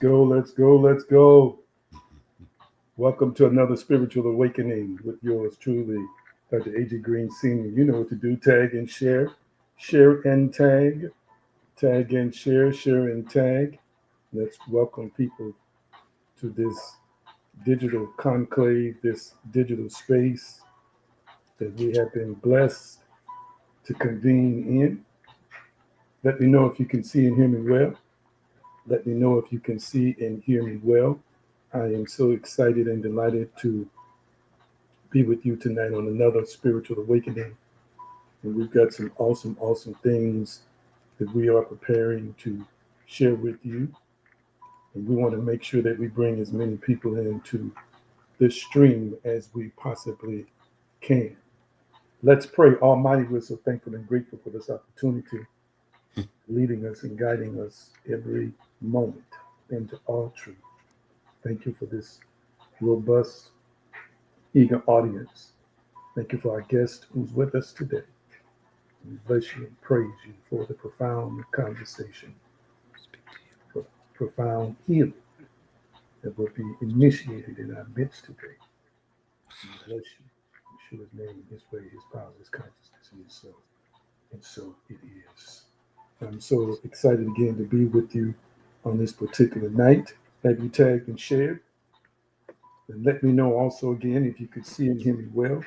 go, let's go, let's go. Welcome to another spiritual awakening with yours truly, Dr. A.G. Green Sr. You know what to do. Tag and share and tag, tag and share and tag. Let's welcome people to this digital conclave, this digital space that we have been blessed to convene in. Let me know if you can see and hear me well. Let me know if you can see and hear me well. I am so excited and delighted to be with you tonight on another spiritual awakening. And we've got some awesome things that we are preparing to share with you. And we want to make sure that we bring as many people into this stream as we possibly can. Let's pray. Almighty, we're so thankful and grateful for this opportunity, leading us and guiding us every moment into all truth. Thank you for this robust, eager audience. Thank you for our guest who's with us today. We bless you and praise you for the profound conversation, for profound healing that will be initiated in our midst today. We bless you. In Yeshua's name, his way, his power, his consciousness, he is so. And so it is. I'm so excited again to be with you on this particular night. Have you tagged and shared? And let me know also again if you could see and hear me well.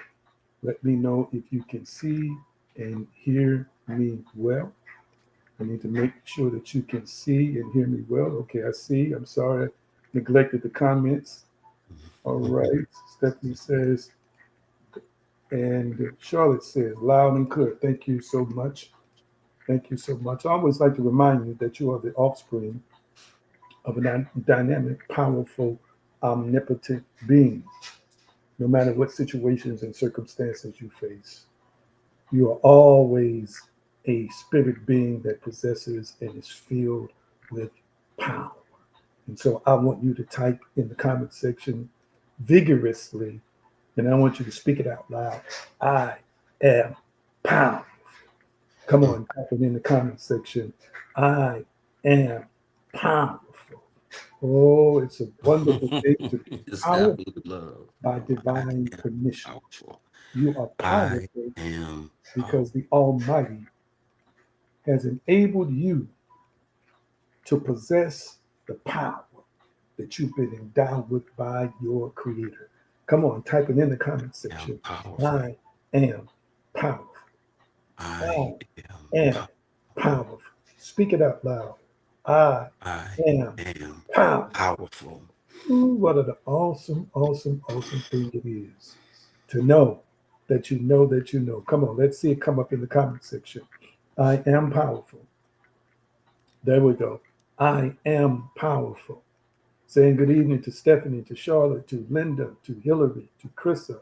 Let me know if you can see and hear me well. I need to make sure that you can see and hear me well. Okay, I see. I'm sorry I neglected the comments. All right. Stephanie says, and Charlotte says, loud and clear. Thank you so much. Thank you so much. I always like to remind you that you are the offspring of a dynamic, powerful, omnipotent being. No matter what situations and circumstances you face, you are always a spirit being that possesses and is filled with power. And so I want you to type in the comment section vigorously, and I want you to speak it out loud. I am powerful. Come on, type it in the comment section. I am powerful. Oh, it's a wonderful thing to be It's powerful absolute love. by I divine am permission. powerful. You are I powerful am powerful. because the Almighty has enabled you to possess the power that you've been endowed with by your Creator. Come on, type it in the comment I am section. powerful. I am powerful. I I am am powerful. powerful. Speak it out loud. I I am am powerful. powerful. Ooh, what an awesome thing it is to know that you know that you know. Come on, let's see it come up in the comment section. I am powerful. There we go. I am powerful. Saying good evening to Stephanie, to Charlotte, to Linda, to Hillary, to Krissa,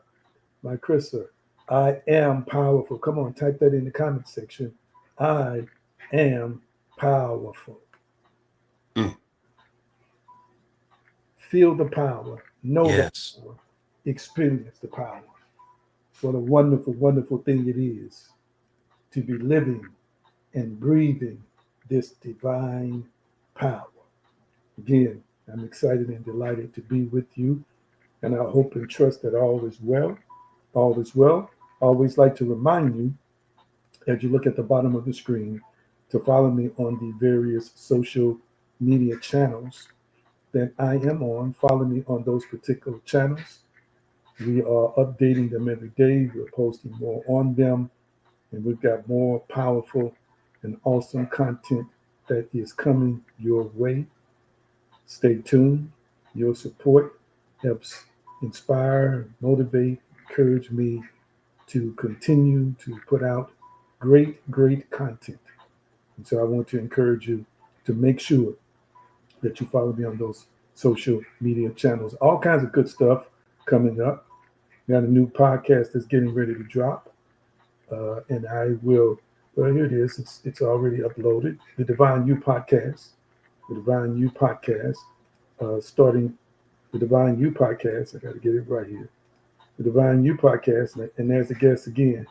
my Krissa. I am powerful. Come on, type that in the comment section. I am powerful. Mm, Feel the power. Know the yes. power. Experience the power. What a wonderful thing it is to be living and breathing this divine power. Again, I'm excited and delighted to be with you, and I hope and trust that all is well. All is well. I always like to remind you, as you look at the bottom of the screen, to follow me on the various social media channels that I am on. Follow me on those particular channels. We are updating them every day. We're posting more on them, and we've got more powerful and awesome content that is coming your way. Stay tuned. Your support helps inspire, motivate, encourage me to continue to put out great content. And so I want to encourage you to make sure that you follow me on those social media channels. All kinds of good stuff coming up. Got a new podcast that's getting ready to drop. And I will, well, here it is. It's already uploaded. The Divine You Podcast. The Divine You Podcast. Starting the Divine You Podcast. I got to get it right here. The Divine You Podcast. And there's the guest again.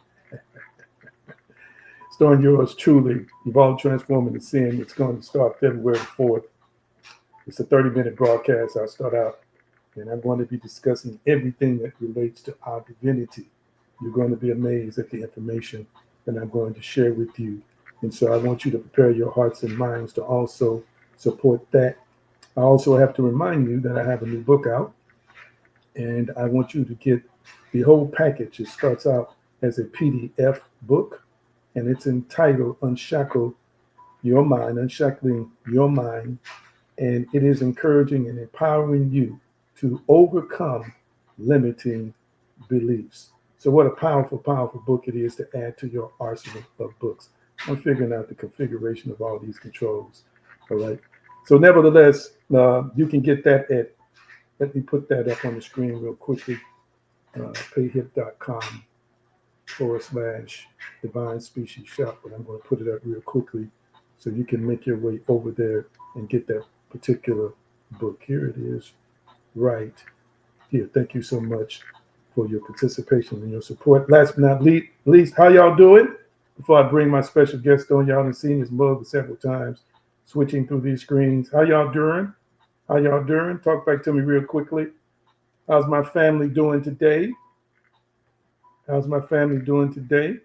Starring yours truly, Evolve Transforming the Sin. It's going to start February 4th. It's a 30-minute broadcast. I'll start out, and I'm going to be discussing everything that relates to our divinity. You're going to be amazed at the information that I'm going to share with you. And so I want you to prepare your hearts and minds to also support that. I also have to remind you that I have a new book out, and I want you to get the whole package. It starts out as a PDF book, and it's entitled Unshackle Your Mind, Unshackling Your Mind, and it is encouraging and empowering you to overcome limiting beliefs. So, what a powerful, powerful book it is to add to your arsenal of books. I'm figuring out the configuration of all these controls. All right. So, nevertheless, you can get that at, let me put that up on the screen real quickly, payhip.com/divine species shop. But I'm going to put it up real quickly so you can make your way over there and get that particular book. Here it is, right here. Thank you so much for your participation and your support. Last but not least, how y'all doing? Before I bring my special guest on, y'all have seen his mug several times, switching through these screens. How y'all doing? How y'all doing? Talk back to me real quickly. How's my family doing today? How's my family doing today?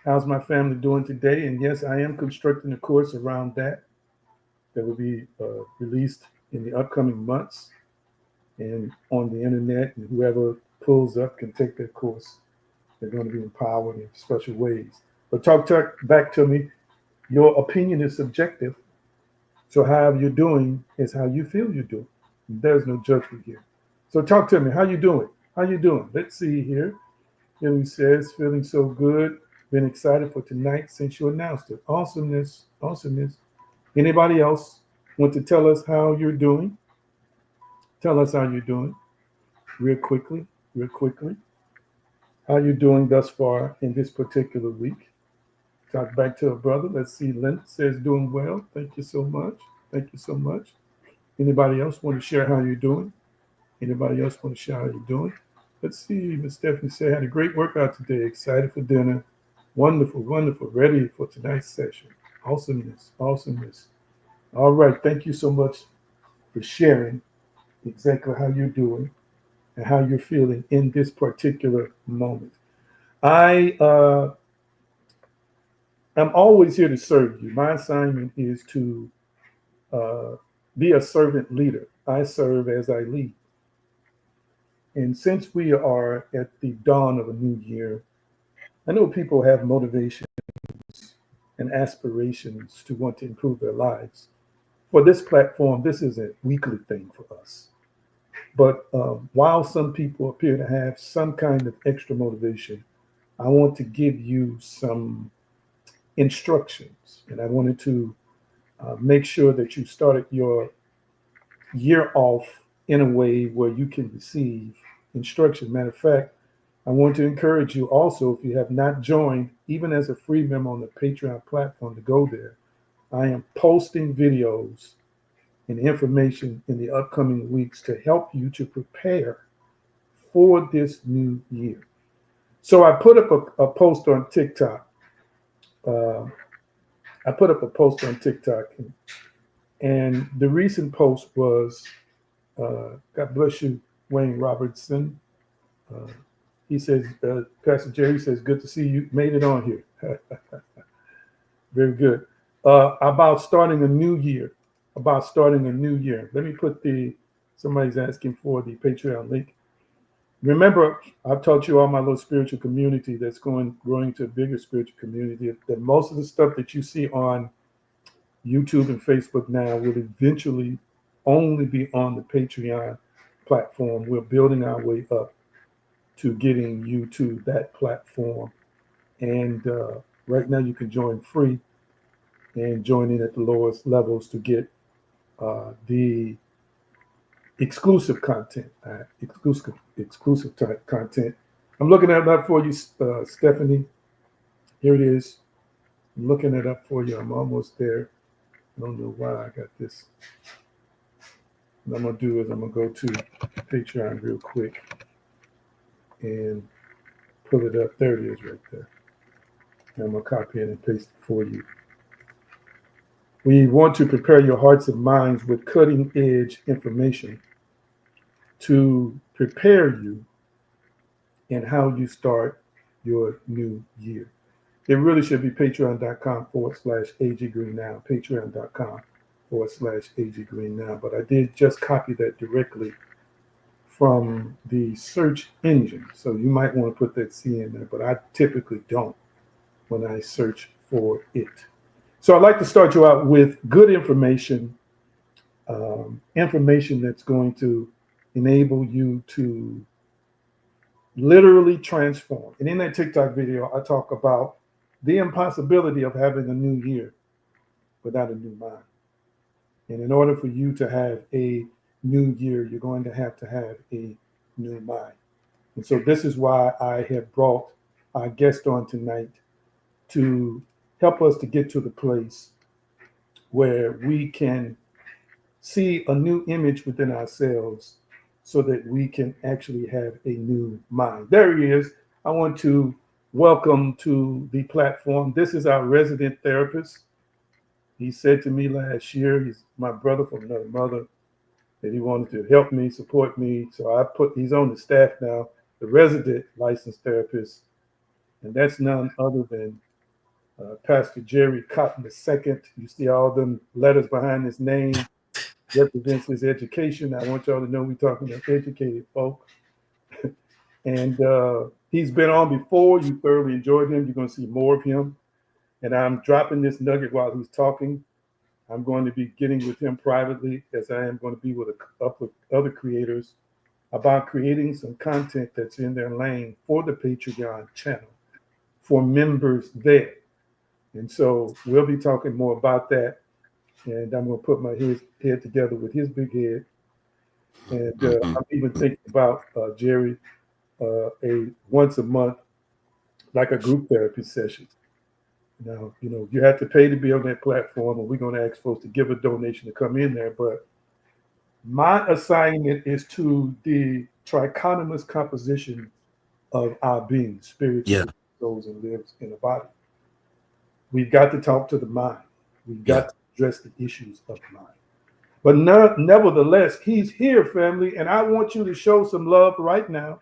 How's my family doing today? And yes, I am constructing a course around that will be released in the upcoming months and on the internet. And whoever pulls up can take that course. They're going to be empowered in special ways. But talk back to me. Your opinion is subjective. So how you're doing is how you feel you're doing. There's no judgment here. So talk to me. How you doing? How you doing? Let's see here. He says, feeling so good. Been excited for tonight since you announced it. Awesomeness. Awesomeness. Anybody else want to tell us how you're doing? Tell us how you're doing. Real quickly. Real quickly. How you doing thus far in this particular week? Talk back to a brother. Let's see. Lynn says doing well. Thank you so much. Thank you so much. Anybody else want to share how you're doing? Anybody else want to share how you're doing? Let's see. Miss Stephanie said, had a great workout today. Excited for dinner. Wonderful, wonderful. Ready for tonight's session. Awesomeness, awesomeness. All right. Thank you so much for sharing exactly how you're doing and how you're feeling in this particular moment. I'm always here to serve you. My assignment is to uh, be a servant leader. I serve as I lead. And since we are at the dawn of a new year, I know people have motivations and aspirations to want to improve their lives. For this platform, this is a weekly thing for us. But while some people appear to have some kind of extra motivation, I want to give you some instructions. And I wanted to make sure that you started your year off in a way where you can receive instruction. Matter of fact, I want to encourage you also, if you have not joined, even as a free member on the Patreon platform, to go there. I am posting videos and information in the upcoming weeks to help you to prepare for this new year. So I put up a post on TikTok. Uh, I put up a post on TikTok, and the recent post was, God bless you, Wayne Robertson. Uh, he says, Pastor Jerry says, good to see you. Made it on here. Very good. About starting a new year. About starting a new year. Let me put somebody's asking for the Patreon link. Remember, I've taught you all my little spiritual community that's growing to a bigger spiritual community. That most of the stuff that you see on YouTube and Facebook now will eventually only be on the Patreon platform. We're building our way up to getting you to that platform. And right now you can join free and join in at the lowest levels to get the exclusive content, exclusive type content. I'm looking it up for you, Stephanie. Here it is. I'm looking it up for you. I'm almost there. I don't know why I got this. What I'm gonna do is I'm gonna go to Patreon real quick and pull it up. There it is, right there. And I'm gonna copy it and paste it for you. We want to prepare your hearts and minds with cutting edge information to prepare you in how you start your new year. It really should be patreon.com/AG Green now, patreon.com/AG Green now. But I did just copy that directly from the search engine. So you might want to put that C in there, but I typically don't when I search for it. So I'd like to start you out with good information, information that's going to enable you to literally transform. And in that TikTok video, I talk about the impossibility of having a new year without a new mind. And in order for you to have a new year, you're going to have a new mind. And so this is why I have brought our guest on tonight to help us to get to the place where we can see a new image within ourselves so that we can actually have a new mind. There he is. I want to welcome to the platform. This is our resident therapist. He said to me last year, he's my brother from another mother, that he wanted to help me, support me. So he's on the staff now, the resident licensed therapist, and that's none other than Pastor Jerry Cotton II. You see all them letters behind his name represents his education. I want y'all to know we're talking about educated folk. And he's been on before. You thoroughly enjoyed him. You're going to see more of him. And I'm dropping this nugget while he's talking. I'm going to be getting with him privately, as I am going to be with a couple of other creators, about creating some content that's in their lane for the Patreon channel for members there. And so we'll be talking more about that. And I'm going to put my head together with his big head. And I'm even thinking about Jerry, a once a month, like a group therapy session. Now, you have to pay to be on that platform, and we're going to ask folks to give a donation to come in there. But my assignment is to the trichotomous composition of our being, Yeah. spiritually, souls, and lives in a body. We've got to talk to the mind. We've Yeah. got to address the issues of the mind. But nevertheless, he's here, family, and I want you to show some love right now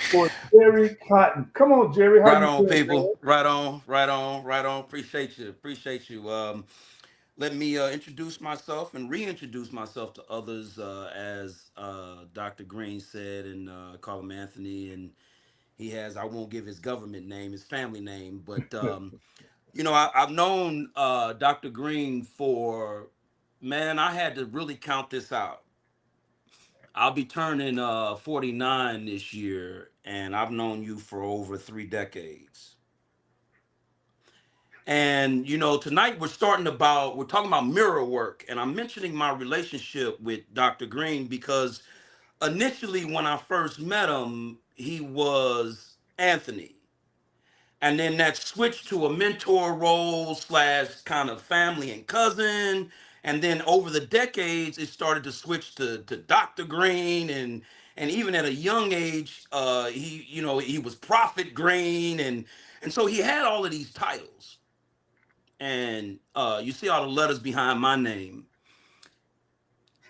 for Jerry Cotton. Come on, Jerry, how Right you on, doing, people. man? Right on, right on, right on. Appreciate you. Appreciate you. Let me introduce myself and reintroduce myself to others. As Dr. Green said, and call him Anthony, and he has, I won't give his government name, his family name, but I've known Dr. Green for, man, I had to really count this out. I'll be turning 49 this year, and I've known you for over 3 decades. And tonight we're talking about mirror work, and I'm mentioning my relationship with Dr. Green because initially when I first met him, he was Anthony. And then that switched to a mentor role slash kind of family and cousin. And then over the decades, it started to switch to Dr. Green, and even at a young age, he was Prophet Green, and so he had all of these titles. And you see all the letters behind my name.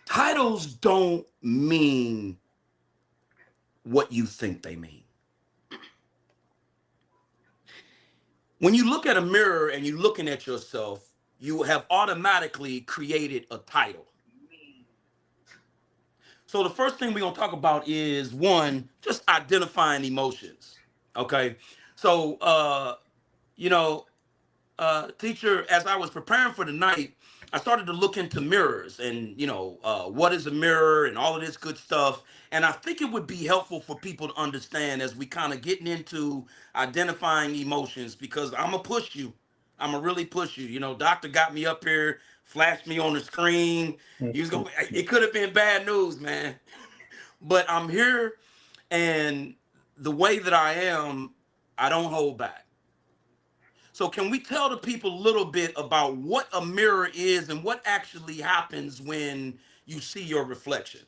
Titles don't mean what you think they mean. When you look at a mirror and you're looking at yourself, you have automatically created a title. So the first thing we're gonna talk about is one, just identifying emotions. Okay. So you know, teacher, as I was preparing for the night, I started to look into mirrors and what is a mirror and all of this good stuff. And I think it would be helpful for people to understand as we kind of getting into identifying emotions, because I'm gonna push you. I'm gonna really push you. Doctor got me up here, flashed me on the screen. You was going. It could have been bad news, man. But I'm here, and the way that I am, I don't hold back. So can we tell the people a little bit about what a mirror is and what actually happens when you see your reflection?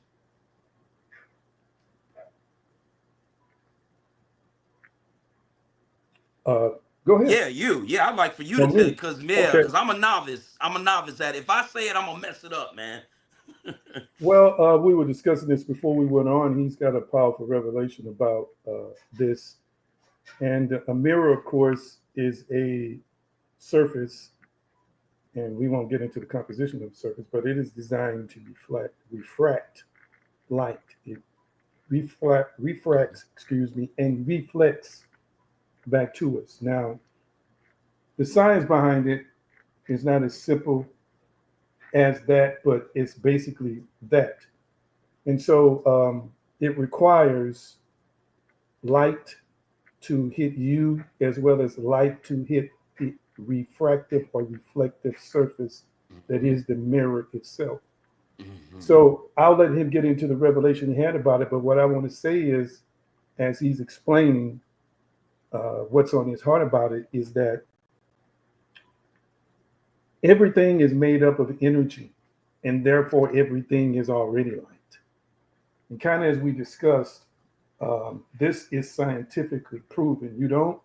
Uh, Go ahead. Yeah, you. Yeah, I'd like for you to Oh, tell, me. because yeah, Okay. because I'm a novice. I'm a novice at it. If I say it, I'm gonna mess it up, man. Well, we were discussing this before we went on. He's got a powerful revelation about this. And a mirror, of course, is a surface, and we won't get into the composition of the surface, but it is designed to refract light. It refracts, excuse me, and reflects back to us. Now, the science behind it is not as simple as that, but it's basically that. And so it requires light to hit you as well as light to hit the refractive or reflective surface that Mhm, is the mirror itself. mhm, So I'll let him get into the revelation he had about it. But what I want to say is, as he's explaining what's on his heart about it, is that everything is made up of energy, and therefore everything is already light. And kind of as we discussed, this is scientifically proven. You don't,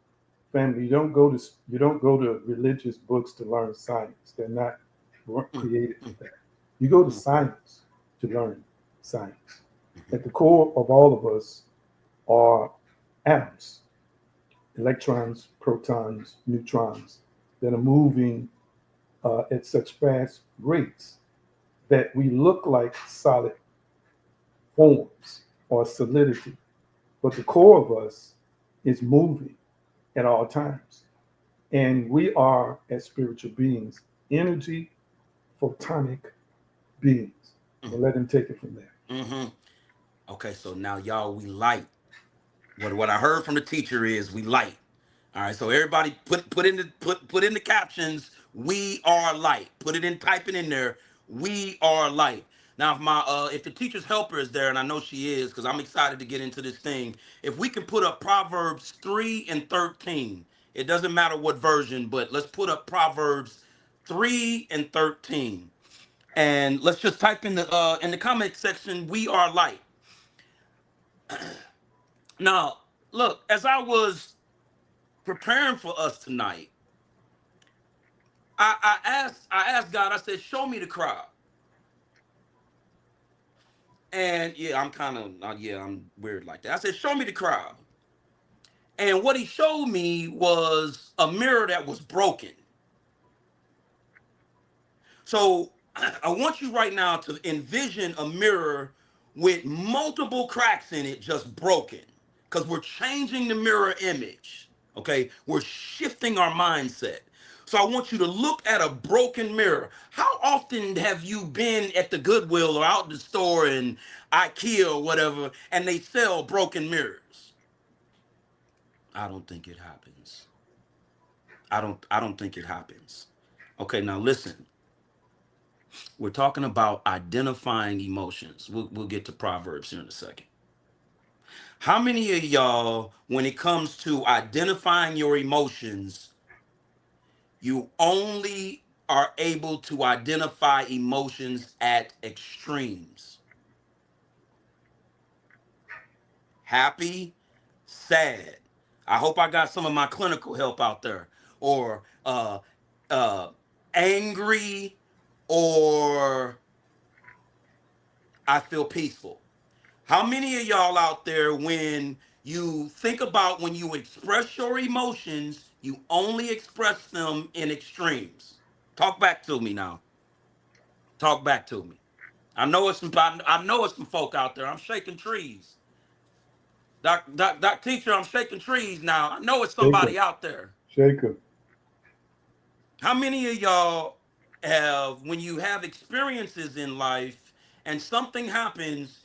family, you don't go to religious books to learn science. They're not weren't mhm, created for mhm, that. You go to mhm, science to learn science. mhm, At the core of all of us are atoms, electrons, protons, neutrons that are moving at such fast rates that we look like solid forms or solidity. But the core of us is moving at all times. And we are, as spiritual beings, energy photonic beings. mhm, We'll let him take it from there. mhm. Okay, so now y'all, we light. What I heard from the teacher is we light. All right, so everybody put in the captions. We are light. Put it in, type it in there. We are light. Now, if the teacher's helper is there, and I know she is, because I'm excited to get into this thing. If we can put up Proverbs 3 and 13, it doesn't matter what version, but let's put up Proverbs 3 and 13, and let's just type in the comment section. We are light. Now, look, as I was preparing for us tonight, I asked God, I said, show me the crowd. And yeah, I'm kind of yeah, I'm weird like that. I said, show me the crowd. And what he showed me was a mirror that was broken. So I want you right now to envision a mirror with multiple cracks in it, just broken. Because we're changing the mirror image. Okay. We're shifting our mindset. So I want you to look at a broken mirror. How often have you been at the Goodwill or out in the store in IKEA or whatever, and they sell broken mirrors? I don't think it happens. I don't think it happens. Okay, now listen. We're talking about identifying emotions. We'll get to Proverbs here in a second. How many of y'all, when it comes to identifying your emotions, you only are able to identify emotions at extremes? Happy, sad. I hope I got some of my clinical help out there. Or uh angry, or I feel peaceful. How many of y'all out there, when you think about when you express your emotions, you only express them in extremes? Talk back to me now. Talk back to me. I know it's some folk out there. I'm shaking trees. Doc teacher, I'm shaking trees now. I know it's Shaker, somebody out there. shaker. How many of y'all have, when you have experiences in life and something happens,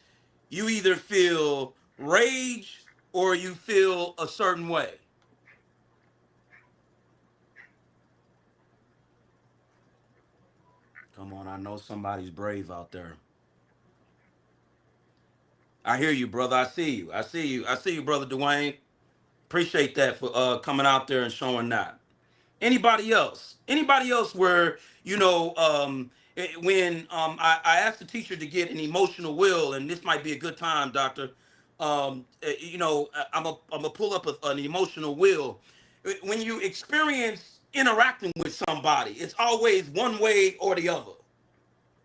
you either feel rage or you feel a certain way? Come on, I know somebody's brave out there. I hear you, brother. I see you. I see you. I see you, brother Dwayne. Appreciate that for coming out there and showing that. Anybody else? Anybody else where, when I asked the teacher to get an emotional will, and this might be a good time, doctor. I'm gonna pull up an emotional will. When you experience interacting with somebody, it's always one way or the other.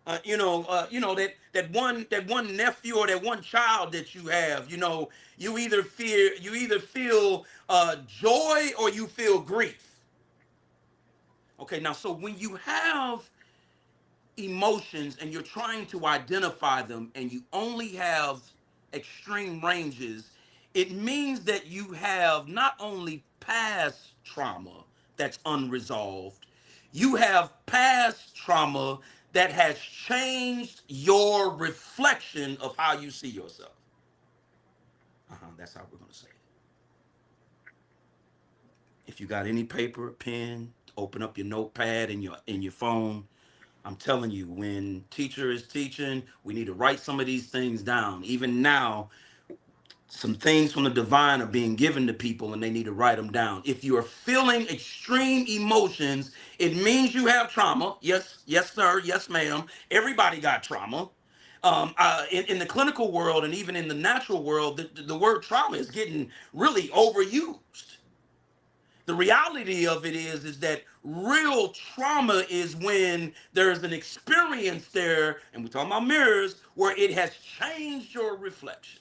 That one nephew or that one child that you have. You either feel joy or you feel grief. Okay, now so when you have emotions and you're trying to identify them and you only have extreme ranges, it means that you have not only past trauma that's unresolved, you have past trauma that has changed your reflection of how you see yourself. That's how we're going to say it. If you got any paper, pen, open up your notepad in your phone. I'm telling you, when teacher is teaching, we need to write some of these things down. Even now, some things from the divine are being given to people and they need to write them down. If you are feeling extreme emotions, it means you have trauma. Yes, yes, sir. Yes, ma'am. Everybody got trauma. In the clinical world and even in the natural world, the word trauma is getting really overused. The reality of it is that real trauma is when there's an experience there, and we're talking about mirrors, where it has changed your reflection.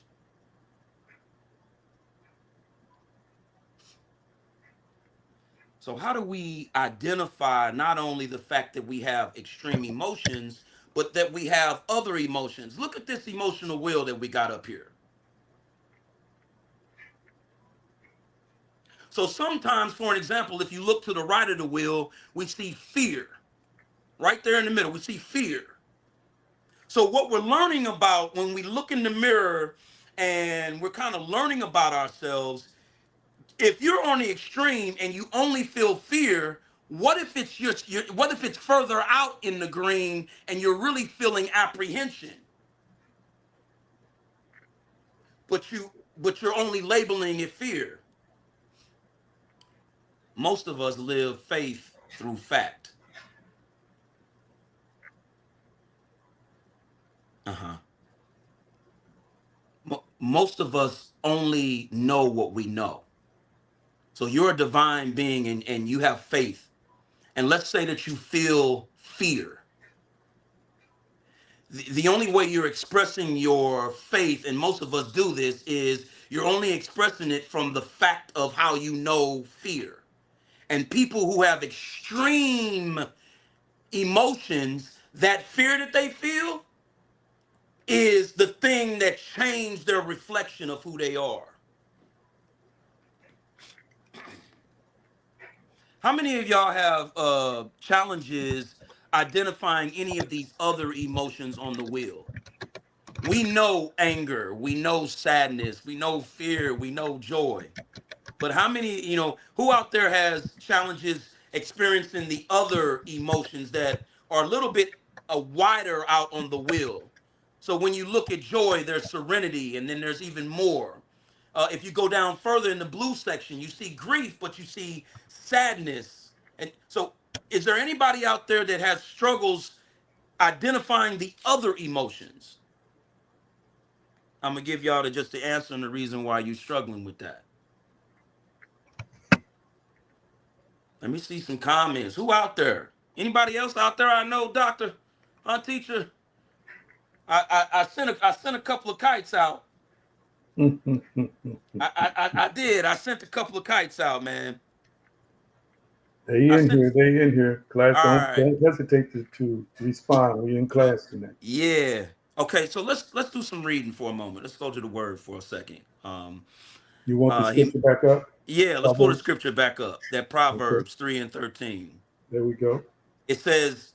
So how do we identify not only the fact that we have extreme emotions, but that we have other emotions? Look at this emotional wheel that we got up here. So sometimes, for an example, if you look to the right of the wheel, we see fear. Right there in the middle, we see fear. So what we're learning about when we look in the mirror and we're kind of learning about ourselves, if you're on the extreme and you only feel fear, what if it's what if it's further out in the green and you're really feeling apprehension, but you're only labeling it fear? Most of us live faith through fact. Uh-huh. Most of us only know what we know. So you're a divine being and you have faith. And let's say that you feel fear. The only way you're expressing your faith, and most of us do this, is you're only expressing it from the fact of how you know fear. And people who have extreme emotions, that fear that they feel is the thing that changed their reflection of who they are. How many of y'all have challenges identifying any of these other emotions on the wheel? We know anger, we know sadness, we know fear, we know joy. But how many, who out there has challenges experiencing the other emotions that are a little bit wider out on the wheel? So when you look at joy, there's serenity, and then there's even more. If you go down further in the blue section, you see grief, but you see sadness. And so, is there anybody out there that has struggles identifying the other emotions? I'm gonna give y'all just the answer and the reason why you're struggling with that. Let me see some comments. Who out there? Anybody else out there? I know, doctor, teacher. I sent a couple of kites out. They I did. I sent a couple of kites out, man. I in sent. here. They in here. Class, All don't right. don't hesitate to respond. We in class tonight. Yeah. Okay. So let's do some reading for a moment. Let's go to the word for a second. You want the He. scripture back up? Yeah. Let's pull the Proverbs. scripture back up. That Okay, Proverbs 3:13. there we go. It says,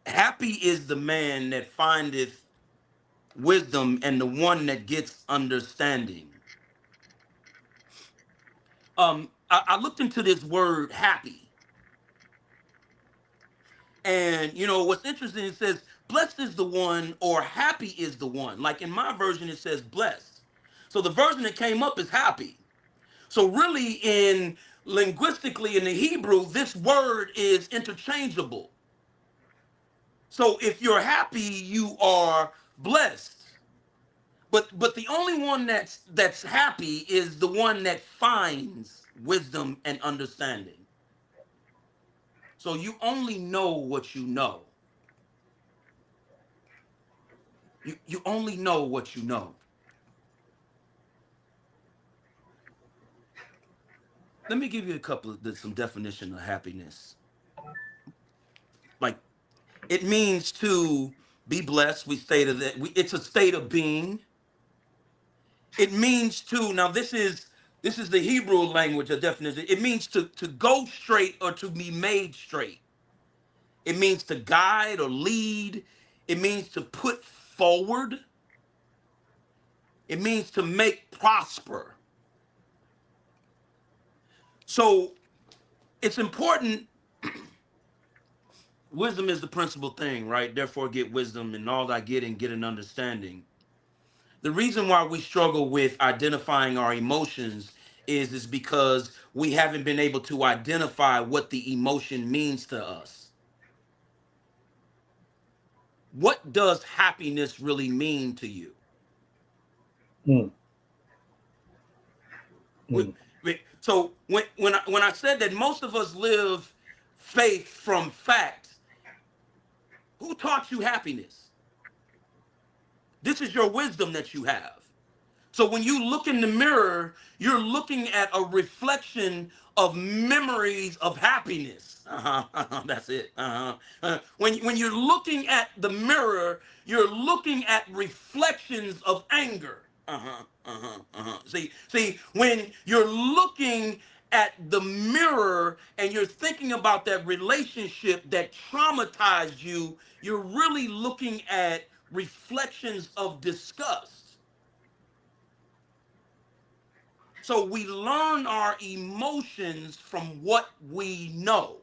"Happy is the man that findeth wisdom and the one that gets understanding." I looked into this word happy, and what's interesting, it says blessed is the one, or happy is the one. Like in my version it says blessed, so the version that came up is happy. So really, in linguistically in the Hebrew, this word is interchangeable. So if you're happy, you are blessed. But the only one that's happy is the one that finds wisdom, and understanding. So you only know what you know. You only know what you know. Let me give you a couple of some definition of happiness. Like it means to be blessed. We stated that it's a state of being. It means to now this is the Hebrew language of definition. It means to go straight or to be made straight. It means to guide or lead. It means to put forward. It means to make prosper. So it's important. Wisdom is the principal thing, right? Therefore, get wisdom, and all I get and get an understanding. The reason why we struggle with identifying our emotions is because we haven't been able to identify what the emotion means to us. What does happiness really mean to you? Mm, We- mm. So when I said that most of us live faith from fact, who taught you happiness? This is your wisdom that you have. So when you look in the mirror, you're looking at a reflection of memories of happiness. That's it. When you're looking at the mirror, you're looking at reflections of anger. See, when you're looking at the mirror and you're thinking about that relationship that traumatized you, you're really looking at reflections of disgust. So we learn our emotions from what we know.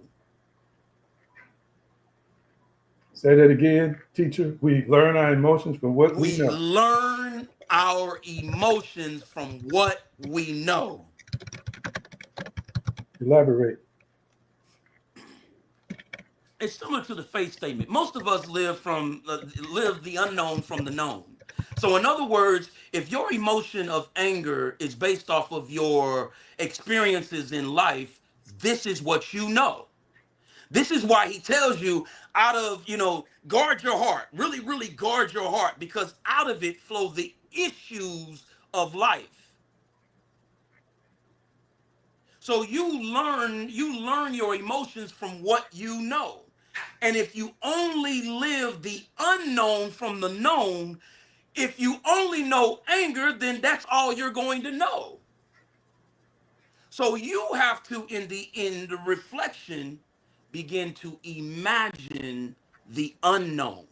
Say that again, teacher. We learn our emotions from what we We know. learn our emotions from what we know. Elaborate. It's similar to the faith statement. Most of us live the unknown from the known. So in other words, if your emotion of anger is based off of your experiences in life, this is what you know. This is why he tells you out of, guard your heart. Really, really guard your heart because out of it flow the issues of life. So you learn your emotions from what you know. And if you only live the unknown from the known, if you only know anger, then that's all you're going to know. So you have to, in the reflection, begin to imagine the unknown.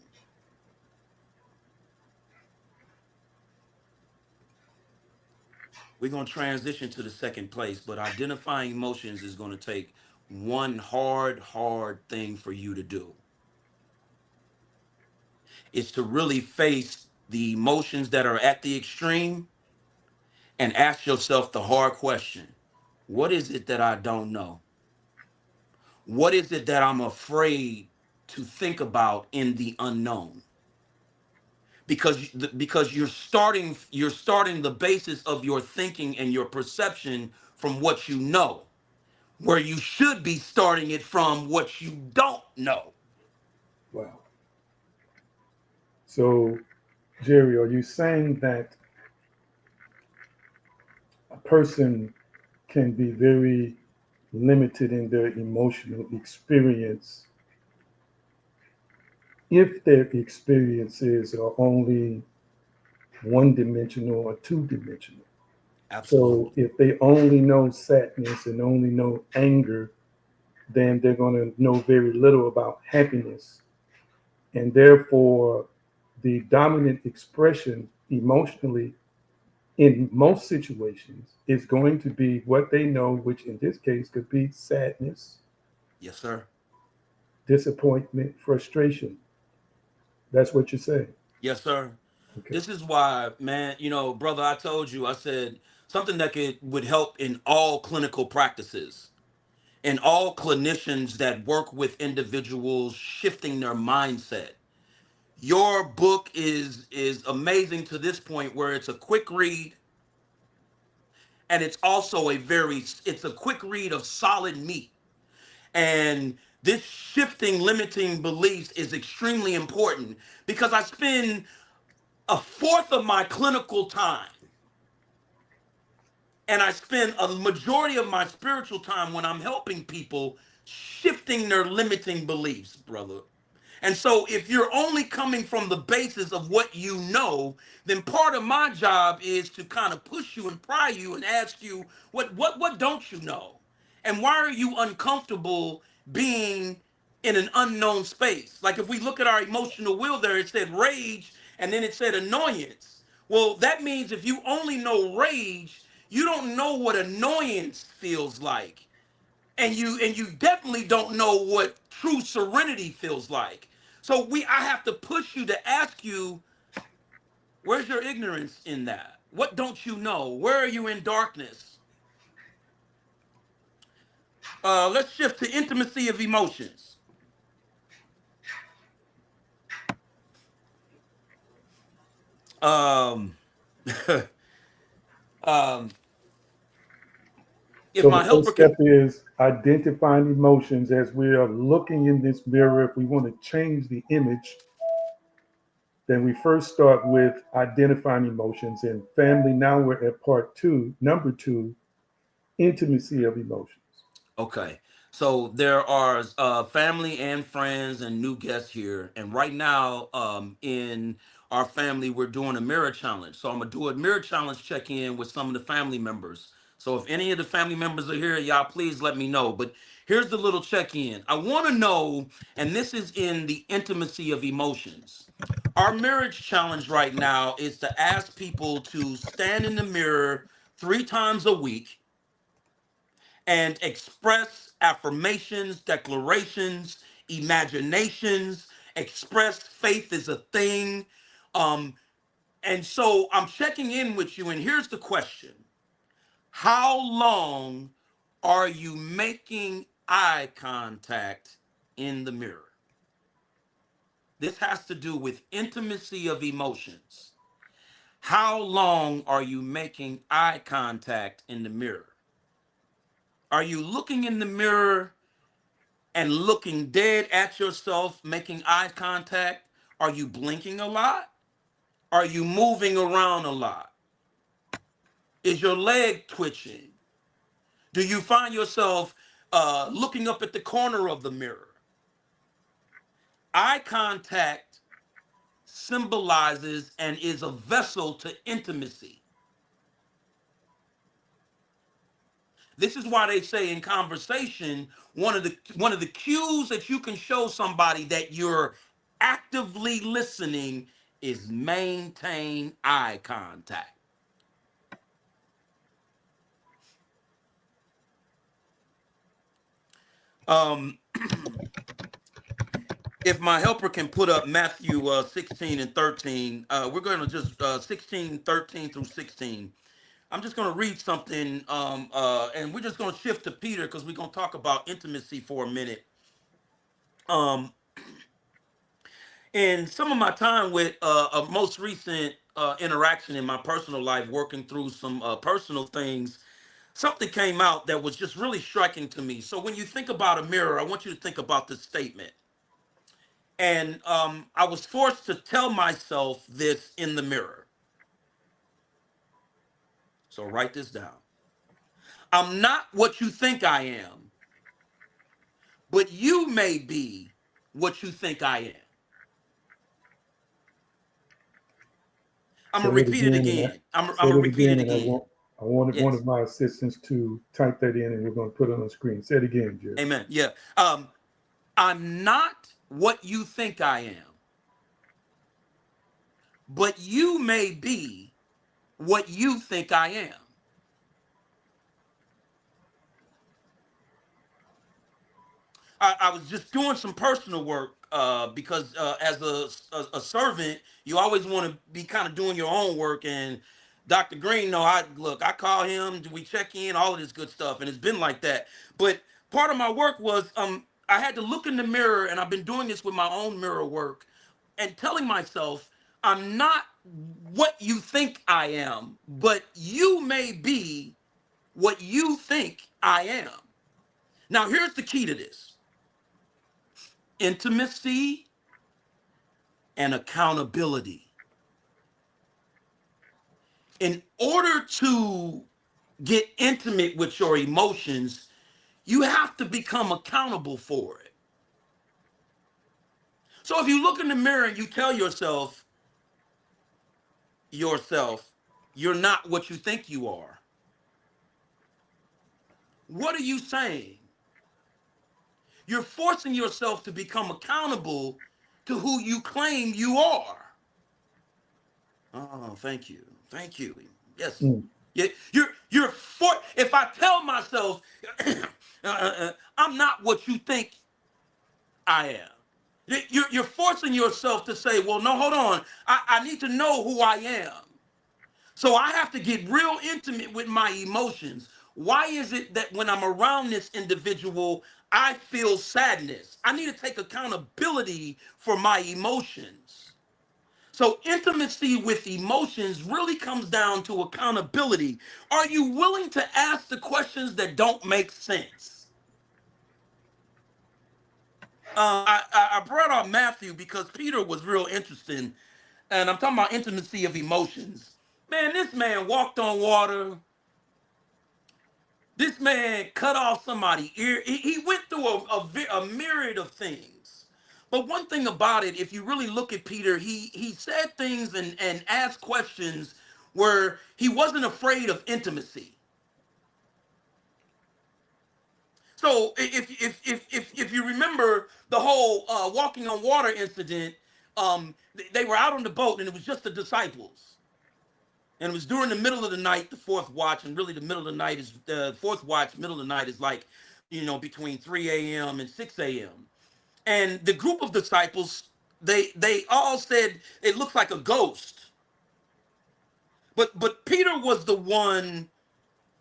We're going to transition to the second place, but identifying emotions is going to take one hard thing for you to do. It's to really face the emotions that are at the extreme and ask yourself the hard question. What is it that I don't know? What is it that I'm afraid to think about in the unknown? Because you're starting the basis of your thinking and your perception from what you know, where you should be starting it from what you don't know. Wow. So, Jerry, are you saying that a person can be very limited in their emotional experience if their experiences are only one dimensional or two dimensional? So, Absolutely. if they only know sadness and only know anger, then they're going to know very little about happiness. And therefore, the dominant expression emotionally in most situations is going to be what they know, which in this case could be sadness, Yes, sir. disappointment, frustration. That's what you're saying. Yes, sir. Okay. This is why, man, brother, I told you, I said something that would help in all clinical practices and all clinicians that work with individuals shifting their mindset. Your book is amazing to this point where it's a quick read and it's also it's a quick read of solid meat. And this shifting limiting beliefs is extremely important because I spend a fourth of my clinical time and I spend a majority of my spiritual time when I'm helping people shifting their limiting beliefs, brother. And so if you're only coming from the basis of what you know, then part of my job is to kind of push you and pry you and ask you, what don't you know? And why are you uncomfortable being in an unknown space? Like if we look at our emotional wheel there, it said rage and then it said annoyance. Well, that means if you only know rage, you don't know what annoyance feels like. And you definitely don't know what true serenity feels like. So I have to push you to ask you, where's your ignorance in that? What don't you know? Where are you in darkness? Let's shift to intimacy of emotions. Um, um, if So the my first helper step can, is identifying emotions as we are looking in this mirror. If we want to change the image, then we first start with identifying emotions and family. Now we're at part two, number two, intimacy of emotions. okay. So there are family and friends and new guests here, and right now, in our family, we're doing a mirror challenge. So I'm gonna do a mirror challenge check-in with some of the family members. So if any of the family members are here, y'all please let me know. But here's the little check-in. I want to know, and this is in the intimacy of emotions. Our marriage challenge right now is to ask people to stand in the mirror 3 times a week and express affirmations, declarations, imaginations, express faith is a thing. Um, and so I'm checking in with you, and here's the question: how long are you making eye contact in the mirror? This has to do with intimacy of emotions. How long are you making eye contact in the mirror? Are you looking in the mirror and looking dead at yourself, making eye contact? Are you blinking a lot? Are you moving around a lot? Is your leg twitching? Do you find yourself looking up at the corner of the mirror? Eye contact symbolizes and is a vessel to intimacy. This is why they say in conversation, one of the cues that you can show somebody that you're actively listening is maintain eye contact. Um, if my helper can put up Matthew 16 and 13, we're going to just 16, 13 through 16. I'm just going to read something, and we're just going to shift to Peter because we're going to talk about intimacy for a minute. Um, in some of my time with a most recent interaction in my personal life, working through some personal things, something came out that was just really striking to me. So when you think about a mirror, I want you to think about this statement. And I was forced to tell myself this in the mirror. So write this down. I'm not what you think I am, but you may be what you think I am. I'm Say gonna it repeat it again, and again. I'm say gonna it repeat it again, and again. I wanted one Yes. of my assistants to type that in, and we're going to put it on the screen. Say it again, Jerry. Amen. Yeah. I'm not what you think I am, but you may be what you think I am. I was just doing some personal work because as a servant, you always want to be kind of doing your own work. And Dr. Green, no, I call him, we check in, all of this good stuff, and it's been like that. But part of my work was I had to look in the mirror, and I've been doing this with my own mirror work, and telling myself, I'm not what you think I am, but you may be what you think I am. Now, here's the key to this: intimacy and accountability. In order to get intimate with your emotions, you have to become accountable for it. So if you look in the mirror and you tell yourself, you're not what you think you are, what are you saying? You're forcing yourself to become accountable to who you claim you are. Oh, thank you. Thank you. Yes. Mm. Yeah, if I tell myself I'm not what you think I am, you're forcing yourself to say, well, no, hold on. I need to know who I am. So I have to get real intimate with my emotions. Why is it that when I'm around this individual, I feel sadness? I need to take accountability for my emotions. So intimacy with emotions really comes down to accountability. Are you willing to ask the questions that don't make sense? I brought up Matthew because Peter was real interesting, and I'm talking about intimacy of emotions. Man, this man walked on water. This man cut off somebody's ear. He went through a myriad of things. But one thing about it, if you really look at Peter, he said things and asked questions where he wasn't afraid of intimacy. So if you remember the whole walking on water incident, they were out on the boat and it was just the disciples. And it was during the middle of the night, the fourth watch, and really the middle of the night is the fourth watch. Middle of the night is like, between 3 a.m. and 6 a.m. And the group of disciples, they all said it looks like a ghost. But Peter was the one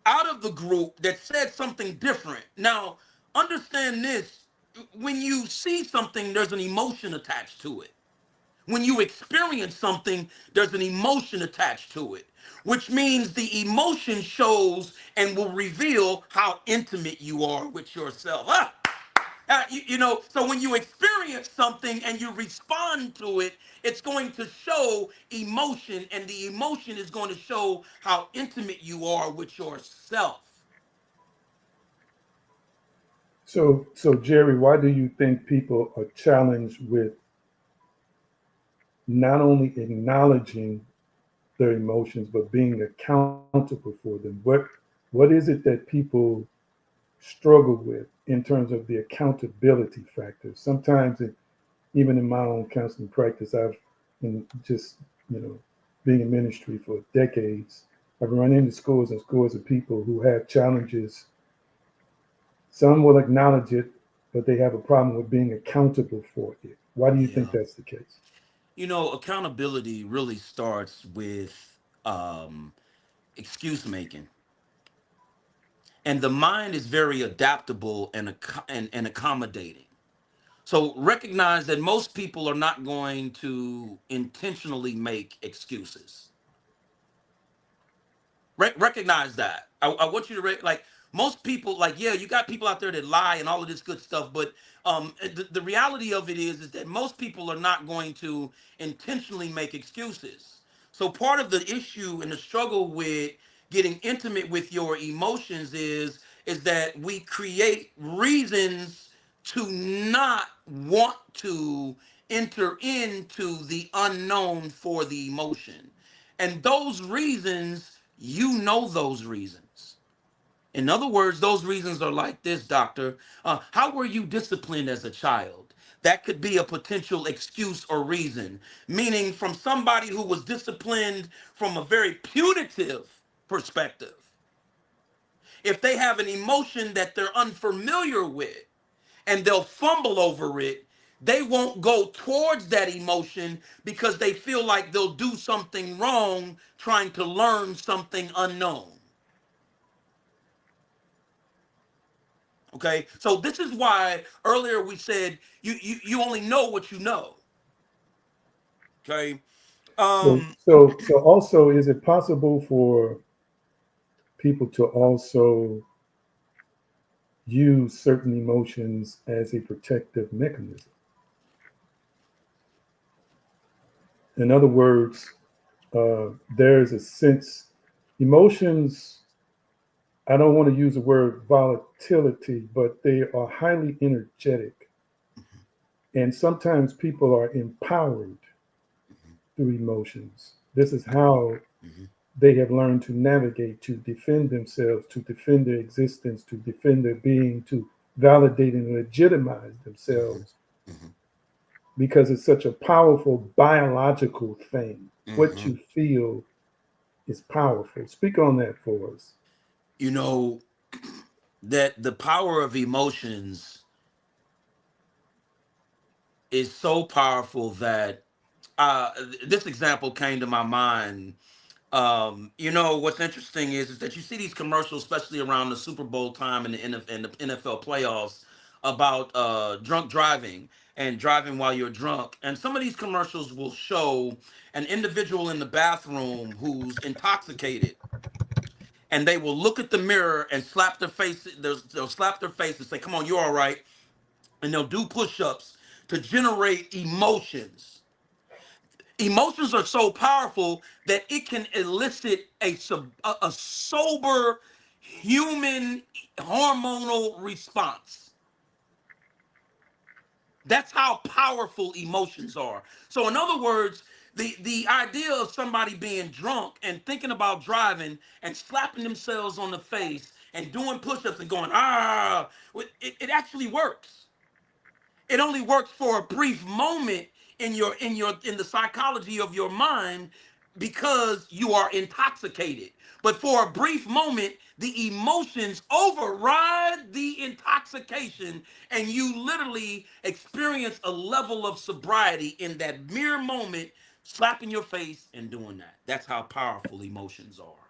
out of the group that said something different. Now, understand this: when you see something, there's an emotion attached to it. When you experience something, there's an emotion attached to it, which means the emotion shows and will reveal how intimate you are with yourself. So when you experience something and you respond to it, it's going to show emotion, and the emotion is going to show how intimate you are with yourself. So Jerry, why do you think people are challenged with not only acknowledging their emotions but being accountable for them? What is it that people struggle with in terms of the accountability factor? Sometimes, even in my own counseling practice, I've been just being in ministry for decades. I've run into scores and scores of people who have challenges. Some will acknowledge it, but they have a problem with being accountable for it. Why do you think Yeah. that's the case? Accountability really starts with excuse making. And the mind is very adaptable and accommodating. So recognize that most people are not going to intentionally make excuses. Recognize that. I want you to like most people, like, yeah, you got people out there that lie and all of this good stuff, but the reality of it is that most people are not going to intentionally make excuses. So part of the issue and the struggle with getting intimate with your emotions is that we create reasons to not want to enter into the unknown for the emotion. And those reasons, those reasons. In other words, those reasons are like this, doctor. How were you disciplined as a child? That could be a potential excuse or reason, meaning from somebody who was disciplined from a very punitive perspective. If they have an emotion that they're unfamiliar with and they'll fumble over it, they won't go towards that emotion because they feel like they'll do something wrong trying to learn something unknown. Okay, so this is why earlier we said you only know what you know. Okay. So, um so also, is it possible for people to also use certain emotions as a protective mechanism. In other words, there's a sense, emotions, I don't want to use the word volatility, but they are highly energetic. And sometimes people are empowered through emotions. This is how Mhm. they have learned to navigate, to defend themselves, to defend their existence, to defend their being, to validate and legitimize Mhm. themselves Mhm. because it's such a powerful biological thing. What Mhm. you feel is powerful. Speak on that for us. You know that the power of emotions is so powerful that this example came to my mind. What's interesting is that you see these commercials, especially around the Super Bowl time and the NFL playoffs, about drunk driving and driving while you're drunk. And some of these commercials will show an individual in the bathroom who's intoxicated, and they will look at the mirror and slap their face. They'll slap their face and say, "Come on, you're all right," and they'll do push-ups to generate emotions. Emotions are so powerful that it can elicit a sober human hormonal response. That's how powerful emotions are. So in other words, the idea of somebody being drunk and thinking about driving and slapping themselves on the face and doing push-ups and going it actually works. It only works for a brief moment in the psychology of your mind because you are intoxicated. But for a brief moment, the emotions override the intoxication, and you literally experience a level of sobriety in that mere moment, slapping your face and doing that. That's how powerful emotions are.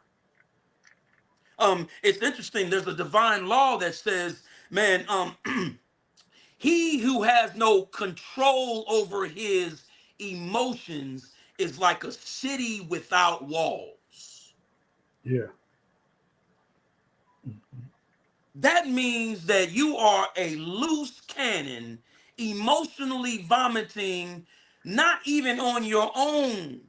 It's interesting. There's a divine law that says, man, he who has no control over his emotions is like a city without walls. Yeah. That means that you are a loose cannon, emotionally vomiting, not even on your own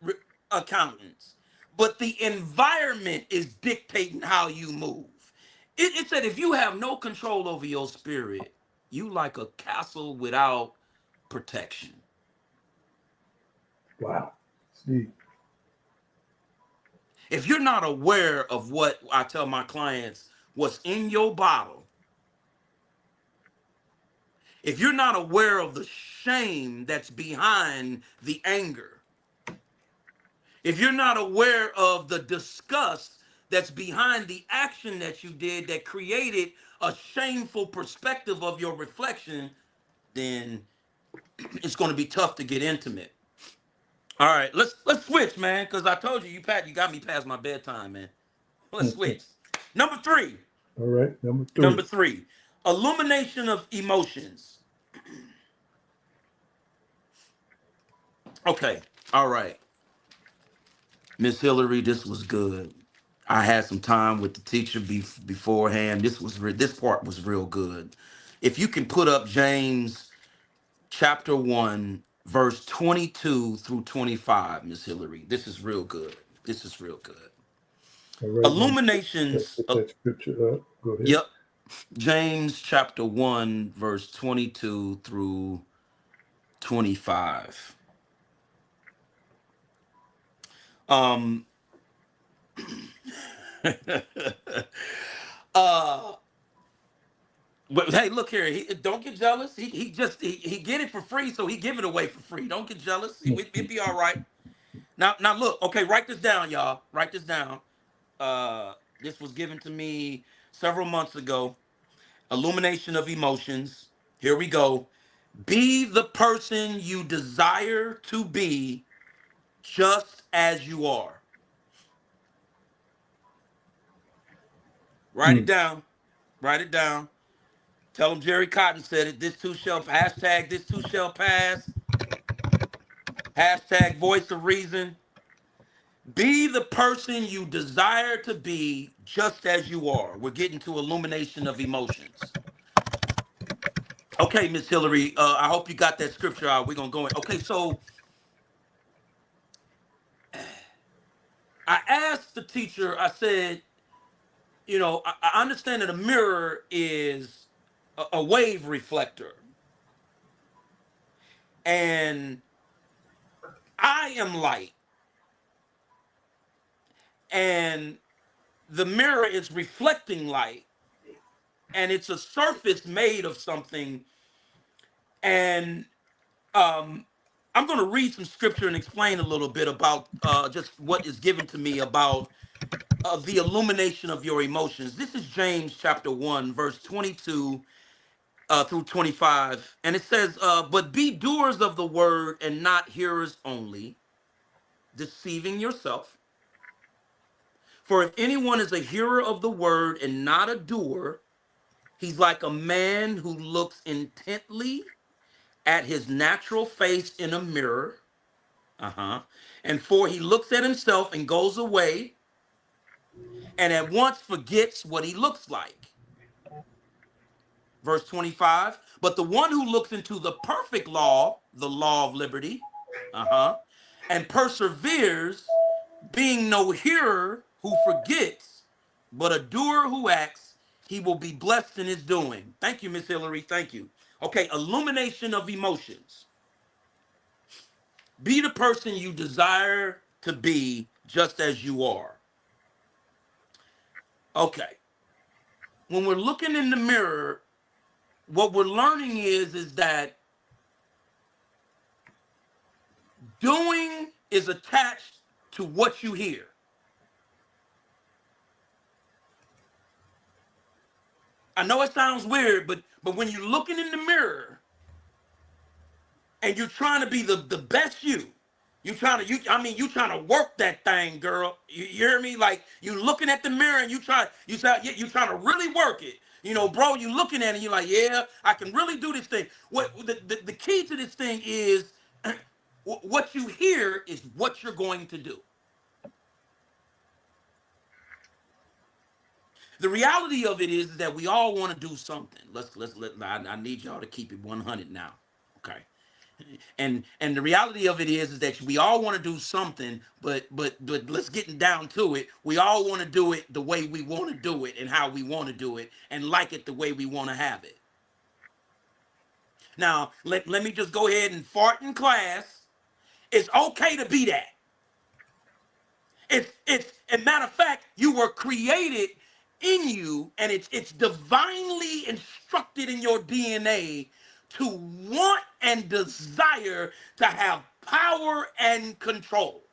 re- accountants, but the environment is dictating how you move. It said if you have no control over your spirit, you like a castle without protection. Wow. See. If you're not aware of what I tell my clients, what's in your bottle, if you're not aware of the shame that's behind the anger, if you're not aware of the disgust that's behind the action that you did that created a shameful perspective of your reflection, then it's going to be tough to get intimate. All right, let's switch, man, because I told you, you got me past my bedtime, man. Let's All switch. Number three. right. Number Number three. three, illumination of emotions. Okay, all right. Miss Hillary, this was good. I had some time with the teacher beforehand. This part was real good. If you can put up James chapter 1, verse 22 through 25, Miss Hillary, this is real good. This is real good. All right. Let me Illuminations. put that scripture up. Go ahead. Yep. James chapter 1, verse 22 through 25. Um, uh, but hey, look here. Don't get jealous. He get it for free, so he give it away for free. Don't get jealous. It be all right. Now look. Okay, write this down, y'all. Write this down. This was given to me several months ago. Illumination of emotions. Here we go. Be the person you desire to be, just as you are. Write it Mm. down. Write it down. Tell them Jerry Cotton said it. This too shall hashtag this too shall pass. Hashtag voice of reason. Be the person you desire to be just as you are. We're getting to illumination of emotions. Okay, Miss Hillary, I hope you got that scripture out. We're going to go in. Okay, so I asked the teacher, I said, I understand that a mirror is a wave reflector. And I am light. And the mirror is reflecting light. And it's a surface made of something. And I'm going to read some scripture and explain a little bit about just what is given to me about the illumination of your emotions. This is James chapter 1, verse 22 through 25. And it says, but be doers of the word and not hearers only, deceiving yourself. For if anyone is a hearer of the word and not a doer, he's like a man who looks intently at his natural face in a mirror. And for he looks at himself and goes away and at once forgets what he looks like. Verse 25, but the one who looks into the perfect law, the law of liberty, and perseveres, being no hearer who forgets, but a doer who acts, he will be blessed in his doing. Thank you, Miss Hillary. Thank you. Okay, illumination of emotions. Be the person you desire to be just as you are. Okay. When we're looking in the mirror, what we're learning is that doing is attached to what you hear. I know it sounds weird, but when you're looking in the mirror and you're trying to be the best you trying to work that thing, girl. You hear me? Like you looking at the mirror and you trying to really work it. Bro, you looking at it, you're like, yeah, I can really do this thing. What the key to this thing is what you hear is what you're going to do. The reality of it is that we all want to do something. I need y'all to keep it 100 now. Okay. And the reality of it is that we all want to do something, but let's get down to it. We all want to do it the way we want to do it and how we want to do it and like it the way we want to have it. Now, let me just go ahead and fart in class. It's okay to be that. It's a matter of fact, you were created in you, and it's divinely instructed in your DNA to want and desire to have power and control.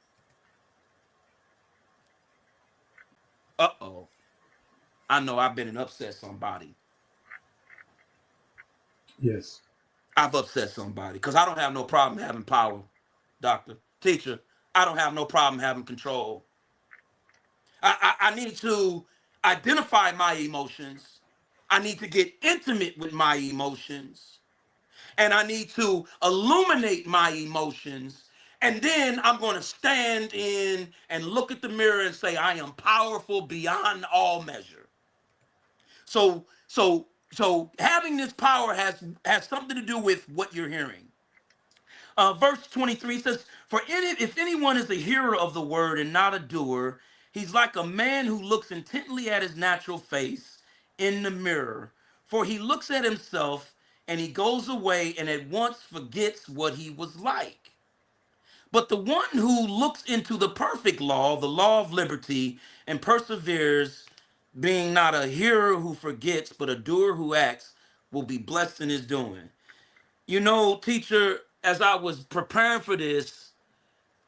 Uh-oh. I know I've been and upset somebody. Yes. I've upset somebody because I don't have no problem having power, doctor, teacher. I don't have no problem having control. I need to identify my emotions. I need to get intimate with my emotions. And I need to illuminate my emotions. And then I'm going to stand in and look at the mirror and say, I am powerful beyond all measure. So having this power has something to do with what you're hearing. Verse 23 says, if anyone is a hearer of the word and not a doer, he's like a man who looks intently at his natural face in the mirror. For he looks at himself and he goes away and at once forgets what he was like. But the one who looks into the perfect law, the law of liberty, and perseveres, being not a hearer who forgets, but a doer who acts, will be blessed in his doing. Teacher, as I was preparing for this,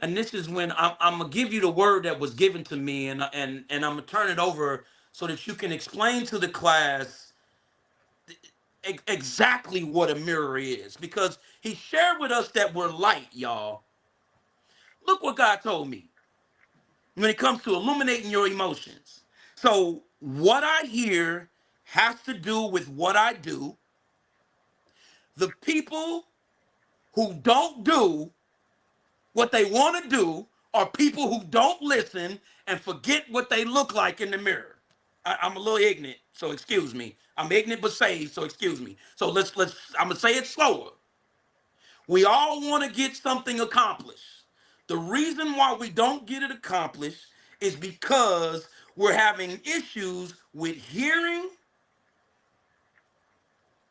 and this is when I'm gonna give you the word that was given to me, and I'm gonna turn it over so that you can explain to the class exactly what a mirror is, because he shared with us that we're light, y'all. Look what God told me when it comes to illuminating your emotions. So what I hear has to do with what I do. The people who don't do what they want to do are people who don't listen and forget what they look like in the mirror. I'm a little ignorant, so excuse me. I'm ignorant but saved, so excuse me. So let's I'm gonna say it slower. We all want to get something accomplished. The reason why we don't get it accomplished is because we're having issues with hearing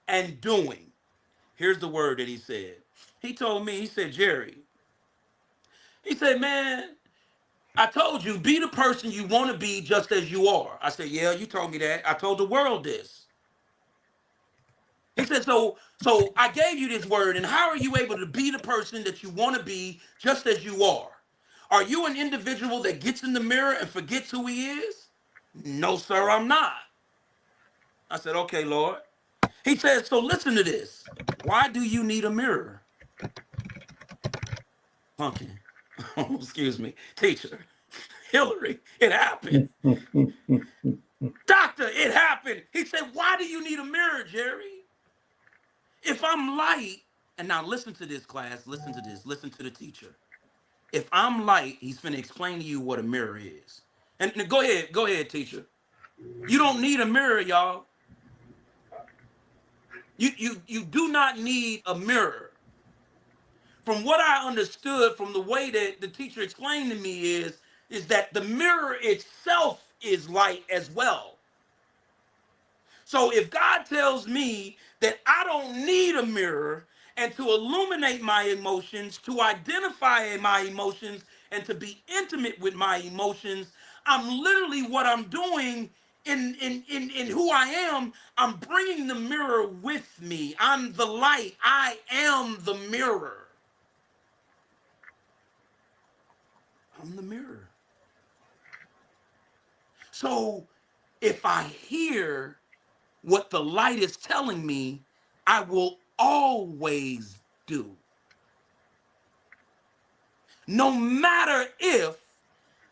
and doing. Here's the word that he said. He told me, he said, Jerry, he said, man, I told you, be the person you want to be just as you are. I said, yeah, you told me that. I told the world this. He said, so I gave you this word, and how are you able to be the person that you want to be just as you are? Are you an individual that gets in the mirror and forgets who he is? No, sir, I'm not. I said, okay, Lord. He said, so listen to this. Why do you need a mirror? Pumpkin. Excuse me. Teacher. Hillary, it happened. Doctor, it happened. He said, why do you need a mirror, Jerry? If I'm light, and now listen to this, class, listen to this, listen to the teacher. If I'm light, he's finna explain to you what a mirror is. And go ahead, teacher. You don't need a mirror, y'all. You do not need a mirror. From what I understood from the way that the teacher explained to me is that the mirror itself is light as well. So if God tells me that I don't need a mirror and to illuminate my emotions, to identify my emotions, and to be intimate with my emotions, I'm literally what I'm doing in who I am. I'm bringing the mirror with me. I'm the light. I am the mirror. I'm the mirror. So if I hear what the light is telling me, I will always do. No matter if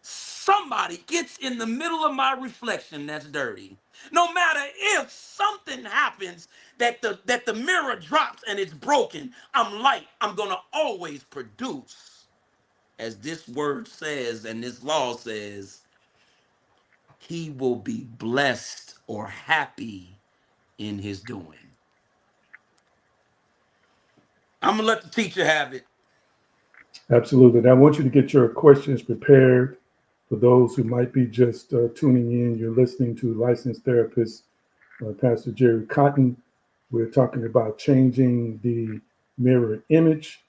somebody gets in the middle of my reflection that's dirty. No matter if something happens that the mirror drops and it's broken, I'm light. I'm going to always produce. As this word says and this law says, he will be blessed or happy in his doing. I'm gonna let the teacher have it. Absolutely. And I want you to get your questions prepared. For those who might be just tuning in, you're listening to licensed therapist Pastor Jerry Cotton. We're talking about changing the mirror image.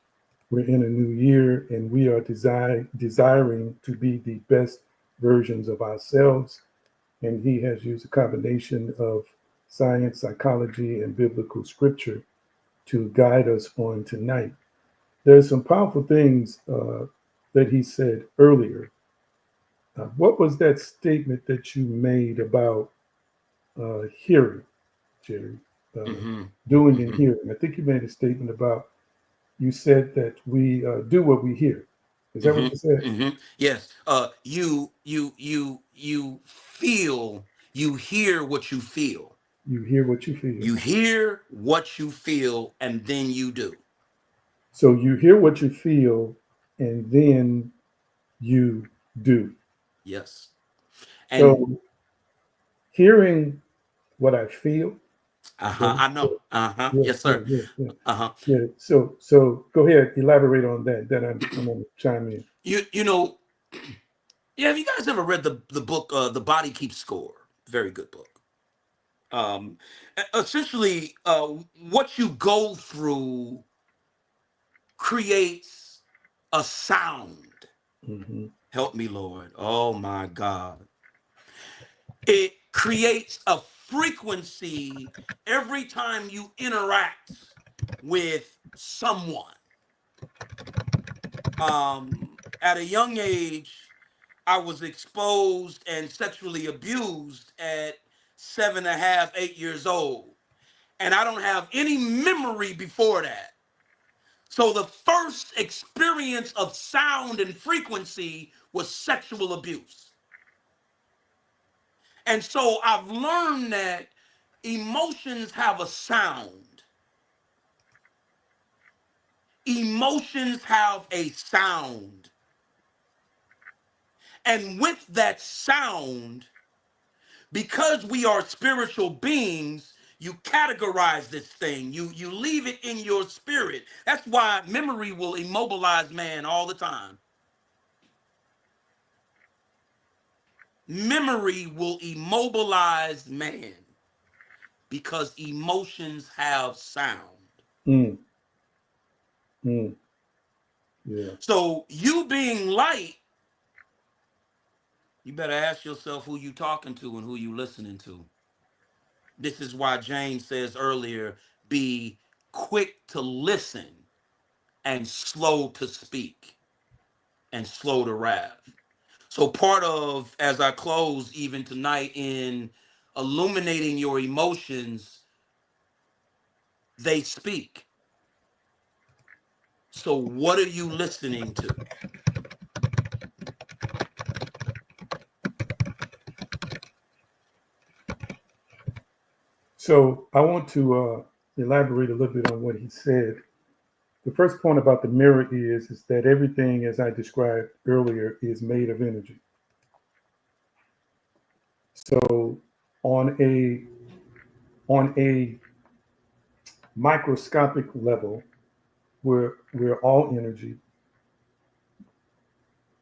We're in a new year and we are desiring to be the best versions of ourselves. And he has used a combination of science, psychology, and biblical scripture to guide us on tonight. There's some powerful things that he said earlier. What was that statement that you made about hearing, Jerry? Uh, Mm-hmm. Doing and Mm-hmm. hearing. I think you made a statement about, you said that we do what we hear. Is that what you Mm-hmm. said? Mm-hmm. Yes. You feel, you hear what you feel. You hear what you feel. You hear what you feel, and then you do. So you hear what you feel, and then you do. Yes. And So hearing what I feel. uh-huh. Okay. I know. Uh-huh. Yeah, Yes, yeah, sir. yeah, yeah, Uh-huh. yeah. So go ahead, elaborate on that. Then I'm gonna chime in. You know, yeah, have you guys ever read the book The Body Keeps Score? Very good book. Um Essentially what you go through creates a sound. Hmm. Help me, Lord. Oh my God. It creates a frequency every time you interact with someone. At a young age, I was exposed and sexually abused at 7.5, 8 years old. And I don't have any memory before that. So the first experience of sound and frequency was sexual abuse. And so I've learned that emotions have a sound. Emotions have a sound. And with that sound, because we are spiritual beings, you categorize this thing. You leave it in your spirit. That's why memory will immobilize man all the time. Memory will immobilize man because emotions have sound. Mm, mm, yeah. So you being light, you better ask yourself who you talking to and who you listening to. This is why James says earlier, be quick to listen and slow to speak and slow to wrath. So part of, as I close even tonight, in illuminating your emotions, they speak. So what are you listening to? So I want to elaborate a little bit on what he said. The first point about the mirror is that everything, as I described earlier, is made of energy. So on a on a microscopic level, we're all energy,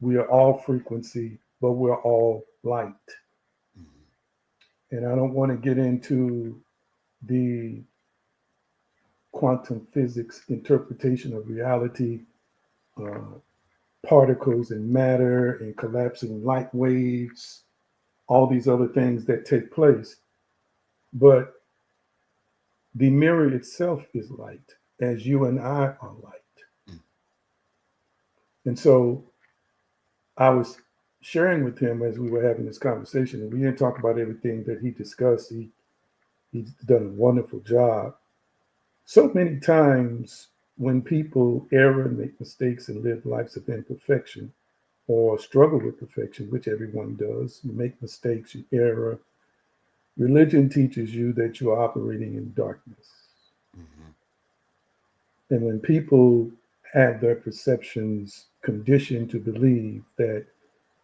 we are all frequency, but we're all light. And I don't want to get into the quantum physics interpretation of reality, uh, particles and matter and collapsing light waves, all these other things that take place. But the mirror itself is light, as you and I are light. And so I was sharing with him as we were having this conversation, and we didn't talk about everything that he discussed. He's done a wonderful job. So many times when people err and make mistakes and live lives of imperfection or struggle with perfection, which everyone does, you make mistakes, you err. Religion teaches you that you are operating in darkness. Mhm. And when people have their perceptions conditioned to believe that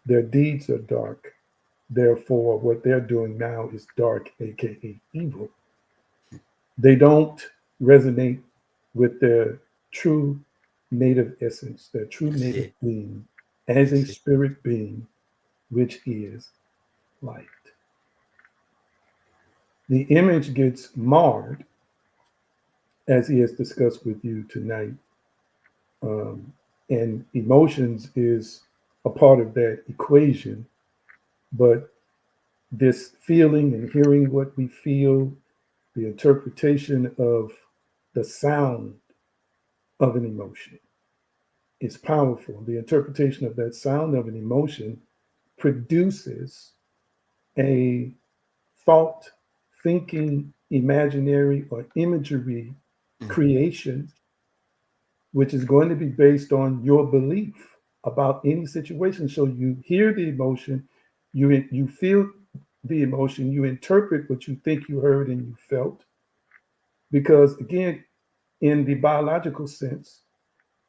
their deeds are dark, therefore what they're doing now is dark, aka evil, they don't resonate with their true native essence, their true That's native it. being as a That's it. spirit being, which is light. The image gets marred, as he has discussed with you tonight, um, and emotions is a part of that equation. But this feeling and hearing what we feel, the interpretation of the sound of an emotion is powerful. The interpretation of that sound of an emotion produces a thought, thinking, imaginary, or imagery Mhm. creation, which is going to be based on your belief about any situation. So you hear the emotion, you feel the emotion, you interpret what you think you heard and you felt. Because again, in the biological sense,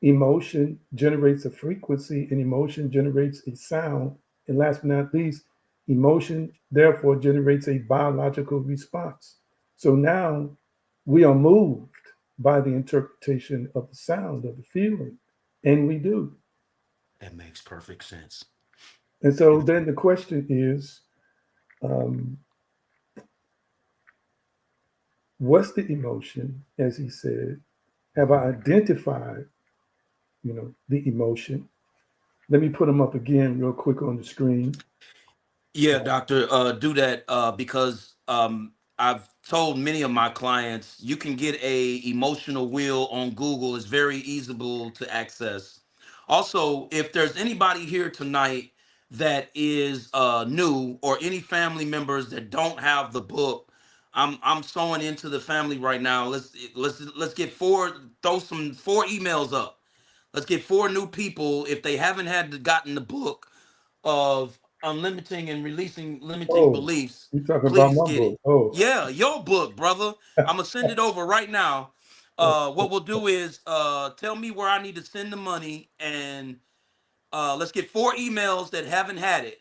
emotion generates a frequency and emotion generates a sound. And last but not least, emotion therefore generates a biological response. So now we are moved by the interpretation of the sound, of the feeling, and we do. That makes perfect sense. And so And then the question is, um, what's the emotion? As he said, have I identified, the emotion? Let me put them up again real quick on the screen. yeah, doctor, do that because I've told many of my clients you can get a emotional wheel on Google. It's very easable to access. Also, if there's anybody here tonight that is new or any family members that don't have the book, I'm sewing into the family right now. Let's get four, throw some four emails up. Let's get four new people if they haven't had gotten the book of unlimiting and releasing limiting Oh, beliefs. you talking about Please my get book? it. Oh, Yeah, your book, brother. I'm gonna send it over right now. What we'll do is tell me where I need to send the money, and Let's get 4 emails that haven't had it.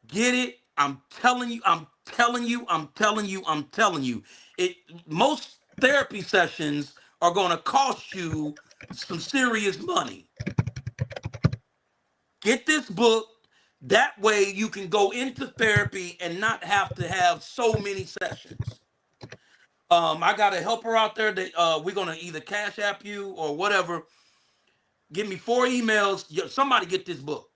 Get it. I'm telling you, I'm telling you, I'm telling you, I'm telling you. It most therapy sessions are gonna cost you some serious money. Get this book. That way you can go into therapy and not have to have so many sessions. I got a helper out there that we're gonna either cash app you or whatever. Give me 4 emails. Somebody get this book.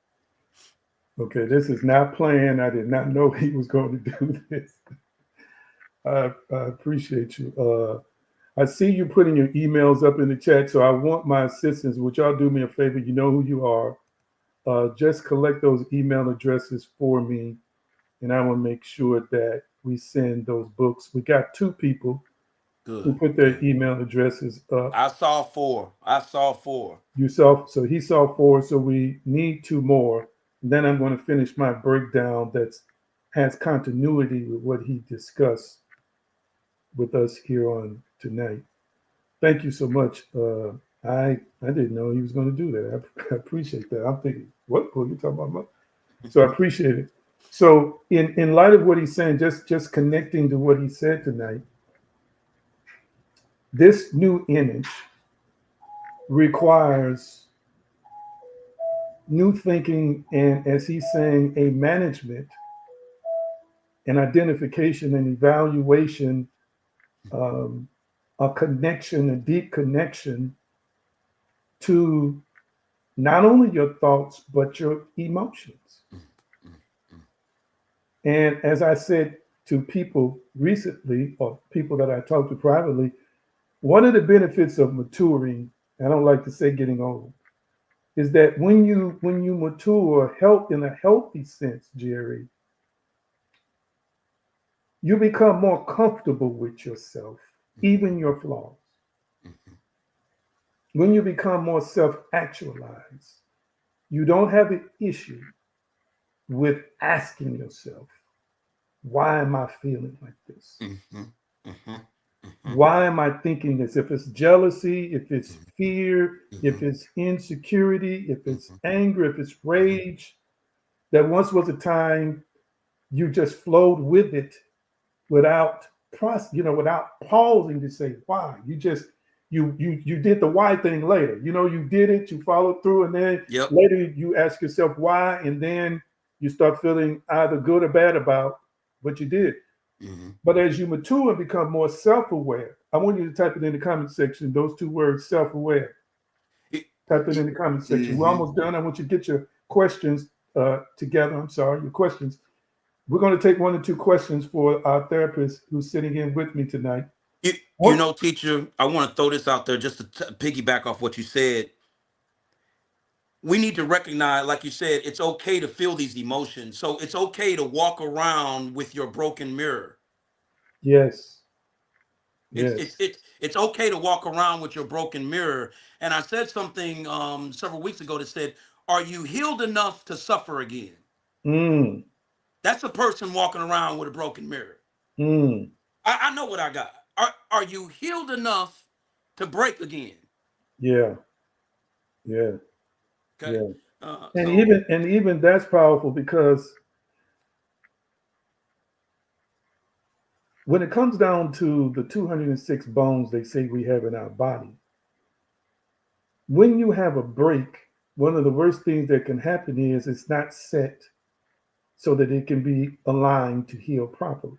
Okay, this is not planned. I did not know he was going to do this. I appreciate you. I see you putting your emails up in the chat, so I want my assistance. Would y'all do me a favor? You know who you are. Just collect those email addresses for me, and I will make sure that we send those books. We got 2 people who Good, put their good. email addresses up. I saw 4. I saw 4. You saw, so he saw 4, so we need 2 more. And then I'm going to finish my breakdown that has continuity with what he discussed with us here on tonight. Thank you so much. I didn't know he was going to do that. I appreciate that. I'm thinking, what book you talking about? So I appreciate it. So in light of what he's saying, just connecting to what he said tonight, this new image requires new thinking and, as he's saying, a management and identification and evaluation, um, a connection, a deep connection to not only your thoughts but your emotions. And as I said to people recently, or people that I talked to privately, one of the benefits of maturing, I don't like to say getting old, is that when you mature, help in a healthy sense, Jerry, you become more comfortable with yourself, even your flaws. When you become more self-actualized, you don't have an issue with asking yourself, why am I feeling like this? Why am I thinking this? If it's jealousy, if it's fear, if it's insecurity, if it's anger, if it's rage, that once was a time you just flowed with it without without pausing to say why. You just you did the why thing later. You did it, you followed through, and then Yep. later you ask yourself why, and then you start feeling either good or bad about what you did. But as you mature and become more self-aware, I want you to type it in the comment section, those 2 words, self-aware. Type it in the comment section. We're almost done. I want you to get your questions together. I'm sorry, your questions. We're going to take 1 or 2 questions for our therapist who's sitting in with me tonight. You know, teacher, I want to throw this out there just to piggyback off what you said. We need to recognize, like you said, it's okay to feel these emotions. So it's okay to walk around with your broken mirror. Yes. It's Yes. it's it's it's okay to walk around with your broken mirror. And I said something several weeks ago that said, "Are you healed enough to suffer again?" Mm. That's a person walking around with a broken mirror. Mm. I know what I got. Are you healed enough to break again? Yeah. Yeah. Okay. Yeah. And So even that's powerful, because when it comes down to the 206 bones they say we have in our body, when you have a break, one of the worst things that can happen is it's not set so that it can be aligned to heal properly.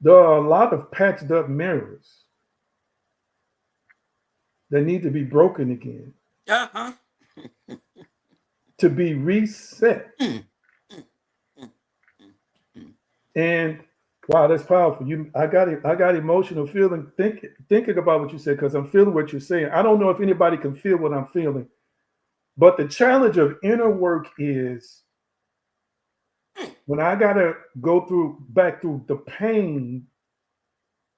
There are a lot of patched up mirrors that need to be broken again uh-huh. to be reset. Mm, mm, mm, And wow, that's powerful. I got emotional feeling thinking about what you said, because I'm feeling what you're saying. I don't know if anybody can feel what I'm feeling, but the challenge of inner work is when I gotta go back through the pain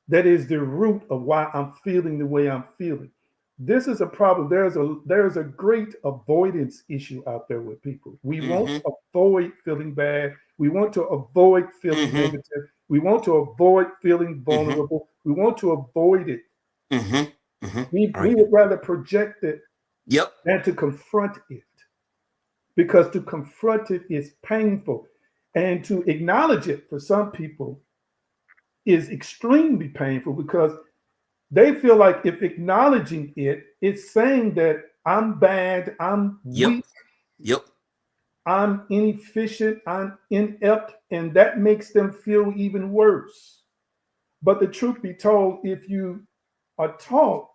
that is the root of why I'm feeling the way I'm feeling. This is a problem. There's a great avoidance issue out there with people. We want mm-hmm, to avoid feeling bad. We want to avoid feeling mm-hmm, negative. We want to avoid feeling mm-hmm, vulnerable. We want to avoid it. mm-hmm, mm-hmm. We Right. would rather project it. Yep. than to confront it, because to confront it is painful. And to acknowledge it for some people is extremely painful, because they feel like if acknowledging it, it's saying that I'm bad, I'm Yep. weak, Yep. I'm inefficient, I'm inept, and that makes them feel even worse. But the truth be told, if you are taught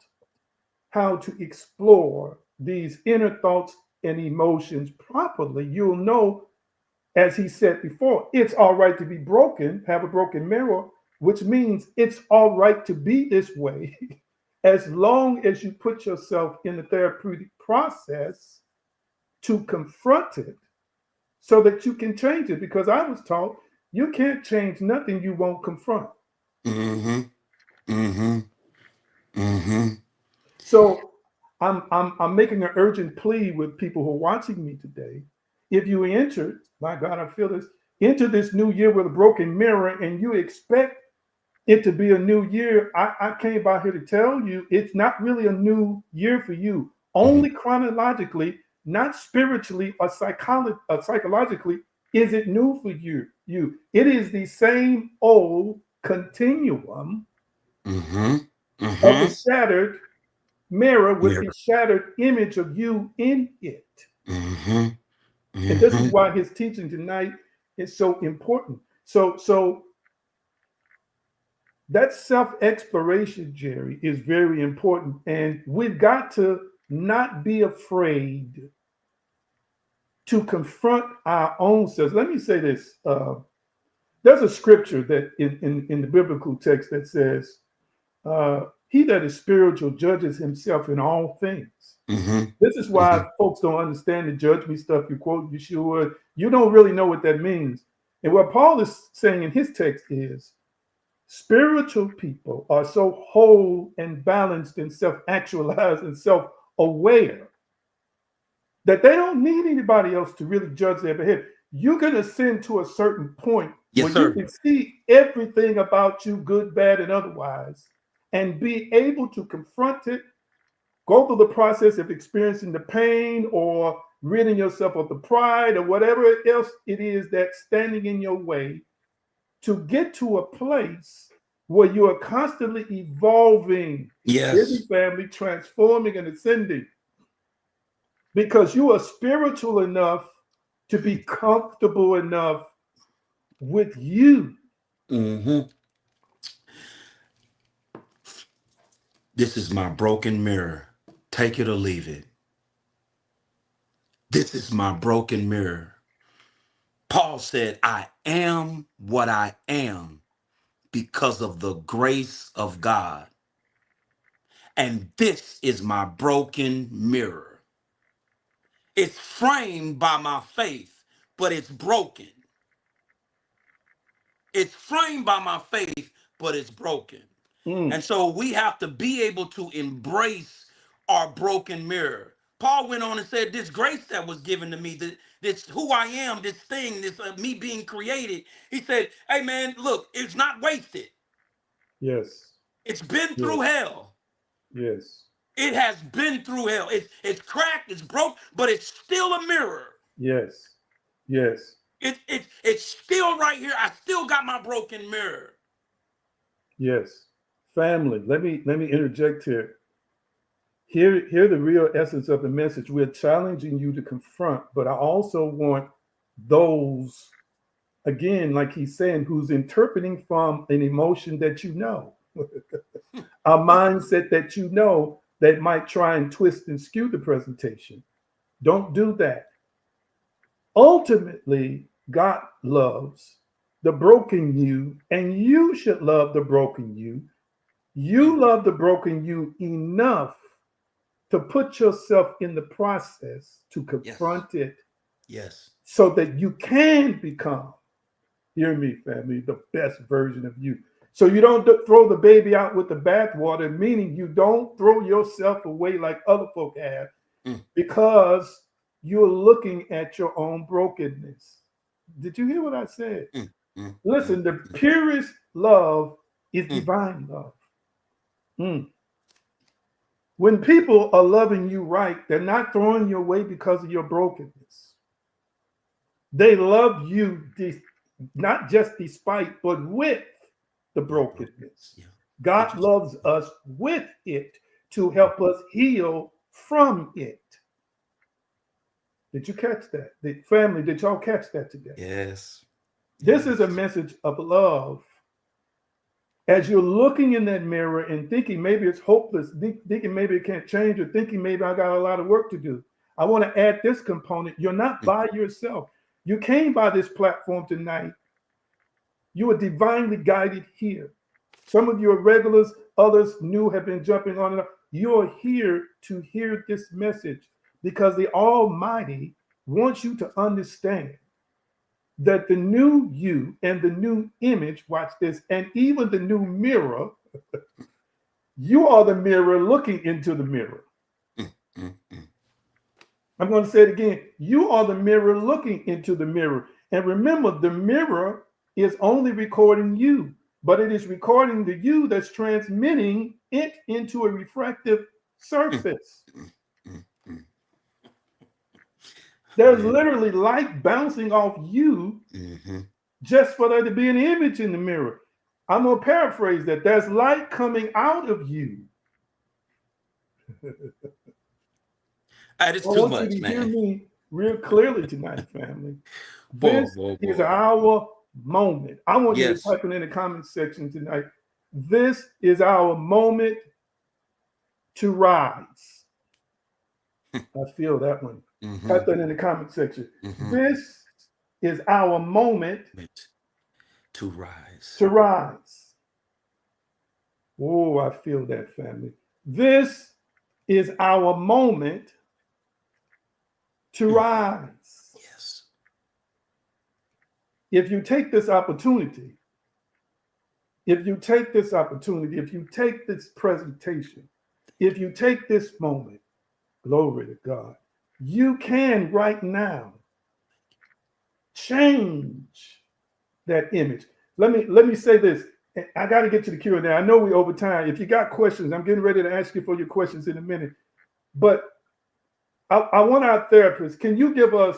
how to explore these inner thoughts and emotions properly, you'll know, as he said before, it's all right to be broken, have a broken mirror, which means it's all right to be this way as long as you put yourself in the therapeutic process to confront it so that you can change it. Because I was taught you can't change nothing you won't confront. Mm-hmm. Mm-hmm. Mm-hmm. So I'm making an urgent plea with people who are watching me today. If you enter, my God, I feel this, into this new year with a broken mirror and you expect it to be a new year, I came by here to tell you it's not really a new year for you. Mm-hmm. Only chronologically, not spiritually or psychologically, is it new for you. It is the same old continuum Mm-hmm. of the Mm-hmm. shattered mirror with the Mirror. shattered image of you in it. Mm-hmm. And this is Mm-hmm. why his teaching tonight is so important. So that self-exploration, Jerry, is very important. And we've got to not be afraid to confront our own selves. Let me say this. There's a scripture that in the biblical text that says, he that is spiritual judges himself in all things. Mm-hmm. This is why folks don't understand the judge me stuff you quote, you should. You don't really know what that means. And what Paul is saying in his text is spiritual people are so whole and balanced and self actualized and self aware that they don't need anybody else to really judge their behavior. You can ascend to a certain point Yes, where you sir. can see everything about you, good, bad, and otherwise, and be able to confront it, go through the process of experiencing the pain or ridding yourself of the pride or whatever else it is that's standing in your way, to get to a place where you are constantly evolving, Yes. busy family, transforming and ascending, because you are spiritual enough to be comfortable enough with you. Mm-hmm. This is my broken mirror. Take it or leave it. This is my broken mirror. Paul said, I am what I am because of the grace of God. And this is my broken mirror. It's framed by my faith, but it's broken. It's framed by my faith, but it's broken. Mm, And so we have to be able to embrace our broken mirror. Paul went on and said, this grace that was given to me, this who I am, this thing, this me being created. He said, hey man, look, it's not wasted. yes, It's been yes, through hell. yes, It has been through hell. It's cracked, it's broke, but it's still a mirror. yes, yes, It's still right here. I still got my broken mirror. yes. Family, let me interject here. Hear the real essence of the message. We're challenging you to confront, but I also want those, again, like he's saying, who's interpreting from an emotion that you know, a mindset that you know that might try and twist and skew the presentation. Don't do that. Ultimately, God loves the broken you, and you should love the broken you. You Mm, love the broken you enough to put yourself in the process to yes. confront it Yes. so that you can become, hear me, family, the best version of you. So you don't throw the baby out with the bathwater, meaning you don't throw yourself away like other folk have Mm, because you're looking at your own brokenness. Did you hear what I said? mm, mm, mm, Listen, the purest love is mm. divine love. Mm. When people are loving you right, they're not throwing you away because of your brokenness. They love you not just despite, but with the With brokenness. brokenness. Yeah. God Interesting. loves us with it to help us heal from it. Did you catch that? The family, did y'all catch that today? Yes. This is a Yes. message of love. As you're looking in that mirror and thinking maybe it's hopeless, thinking maybe it can't change, or thinking maybe I got a lot of work to do, I want to add this component. You're not Mm. by yourself. You came by this platform tonight. You are divinely guided here. Some of you are regulars, others new have been jumping on it. You're here to hear this message because the Almighty wants you to understand that the new you and the new image, watch this, and even the new mirror, you are the mirror looking into the mirror. Mm. Mm. Mm. I'm going to say it again. You are the mirror looking into the mirror. And remember, the mirror is only recording you, but it is recording the you that's transmitting it into a refractive Mm. surface. Mm. Mm. Mm. There's Yeah. literally light bouncing off you Mm-hmm. just for there to be an image in the mirror. I'm going to paraphrase that. There's light coming out of you. It's I too want you to much, hear man. me real clearly tonight, family. Boy, This boy, is boy. our moment. I want you to Yes. type it in the comment section tonight. This is our moment to rise. I feel that one. Mm-hmm. Type that in the comment section. Mm-hmm. This is our moment Meant to rise. to rise. Oh, I feel that, family. This is our moment to Mm. rise. Yes. If you take this opportunity, if you take this presentation, if you take this moment, glory to God, you can right now change that image. Let me say this. I got to get to the Q&A. I know we over time. If you got questions, I'm getting ready to ask you for your questions in a minute. But I want our therapists. Can you give us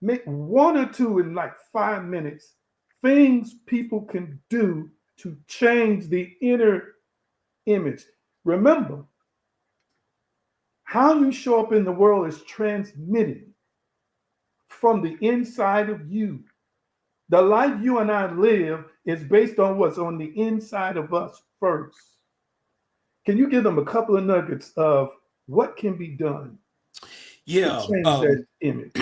make one or two in like 5 minutes things people can do to change the inner image? Remember, how you show up in the world is transmitted from the inside of you. The life you and I live is based on what's on the inside of us first. Can you give them a couple of nuggets of what can be done to Yeah. change that image?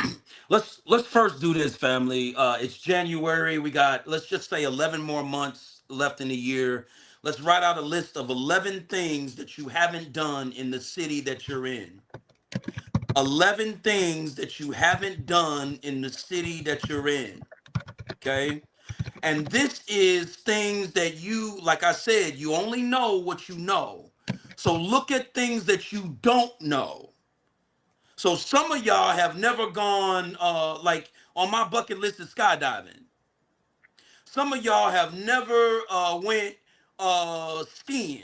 Let's first do this, family. It's January. We got, let's just say, 11 more months left in the year. Let's write out a list of 11 things that you haven't done in the city that you're in. 11 things that you haven't done in the city that you're in. Okay? And this is things that you, like I said, you only know what you know. So look at things that you don't know. So some of y'all have never gone, like on my bucket list is skydiving. Some of y'all have never went skiing.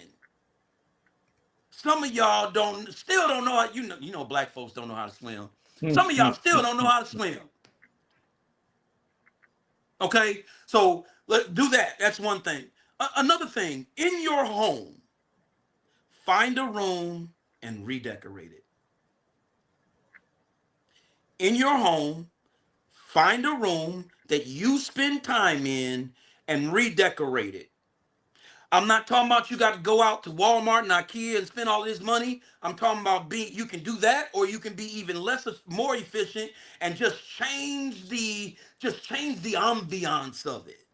Some of y'all don't still don't know how, you know black folks don't know how to swim. Some of y'all still don't know how to swim. Okay? So let's do that. That's one thing. Another thing, in your home, find a room and redecorate it. In your home, find a room that you spend time in and redecorate it. I'm not talking about you got to go out to Walmart and IKEA and spend all this money. I'm talking about being, you can do that, or you can be even less, more efficient, and just change the ambiance of it.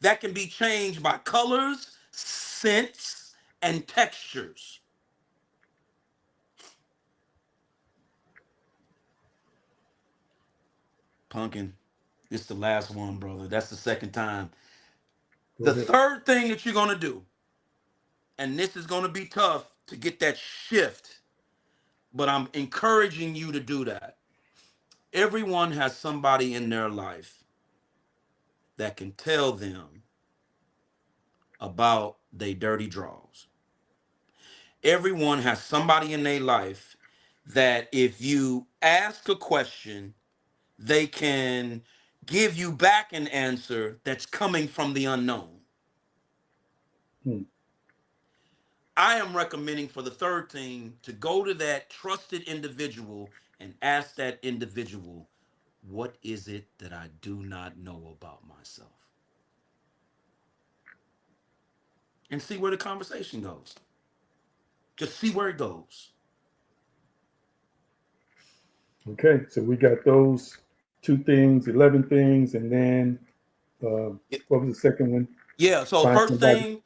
That can be changed by colors, scents, and textures. Pumpkin, it's the last one, brother. That's the second time. Go The ahead. third thing that you're gonna do, and this is gonna be tough to get that shift, but I'm encouraging you to do that. Everyone has somebody in their life that can tell them about their dirty draws. Everyone has somebody in their life that if you ask a question, they can give you back an answer that's coming from the unknown. Hmm. I am recommending for the third thing to go to that trusted individual and ask that individual, what is it that I do not know about myself? And see where the conversation goes. Just see where it goes. Okay, so we got those two things, 11 things, and then uh, what was the second one? Yeah. So Find somebody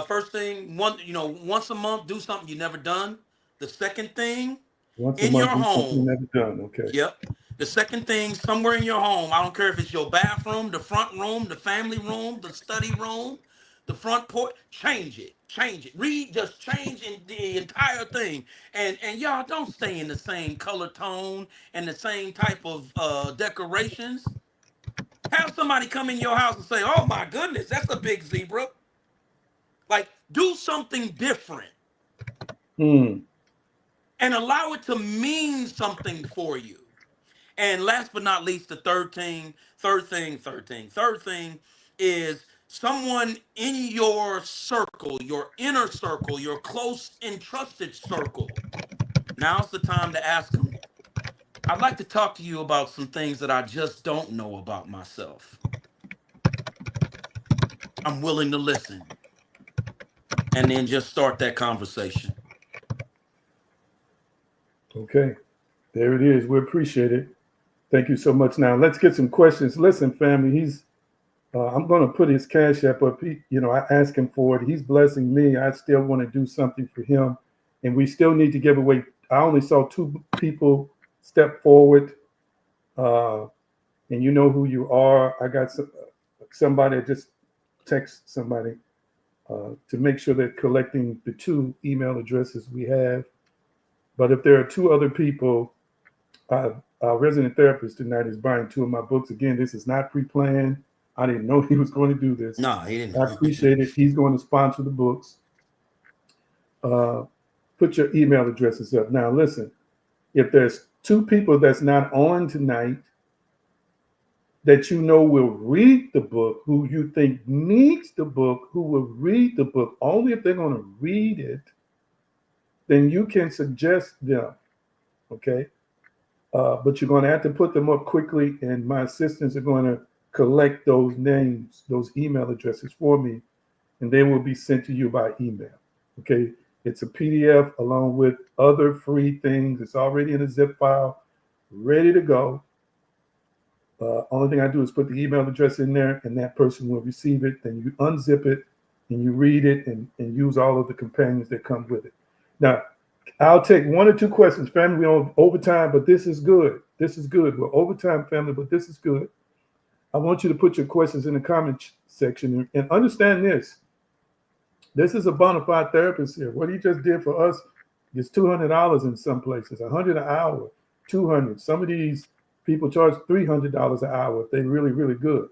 first thing, once a month, do something you never done. The second thing, once a in your month, do something home. never done. Okay. Yep. The second thing, somewhere in your home, I don't care if it's your bathroom, the front room, the family room, the study room, the front porch, change it. Change it. Read, just change the entire thing. And y'all don't stay in the same color tone and the same type of decorations. Have somebody come in your house and say, "Oh my goodness, that's a big zebra." Like, do something different Hmm. and allow it to mean something for you. And last but not least, the third thing is someone in your circle, your inner circle, your close and trusted circle. Now's the time to ask them, I'd like to talk to you about some things that I just don't know about myself. I'm willing to listen. And then just start that conversation. Okay. There it is. We appreciate it. Thank you so much. Now let's get some questions. Listen, family, he's I'm going to put his cash app up. I asked him for it. He's blessing me. I still want to do something for him, and we still need to give away. I only saw two people step forward, uh, and you know who you are. I got somebody that just text somebody to make sure they're collecting the two email addresses we have. But if there are two other people, our resident therapist tonight is buying two of my books. Again, this is not pre-planned. I didn't know he was going to do this. No, he I didn't. appreciate it. He's going to sponsor the books. Uh, put your email addresses up. Now, listen, if there's two people that's not on tonight that you know will read the book, who you think needs the book, who will read the book, only if they're going to read it, then you can suggest them. Okay. But you're going to have to put them up quickly, and my assistants are going to collect those names, those email addresses for me, and they will be sent to you by email. Okay, it's a PDF along with other free things. It's already in a zip file, ready to go. Only thing I do is put the email address in there, and that person will receive it. Then you unzip it, and you read it, and use all of the companions that come with it. Now, I'll take one or two questions, family. We're on overtime, but this is good. This is good. We're overtime, family, but this is good. I want you to put your questions in the comment section and understand this. This is a bona fide therapist here. What he just did for us is $200 in some places, 100 an hour, 200. Some of these people charge $300 an hour if they're really, really good.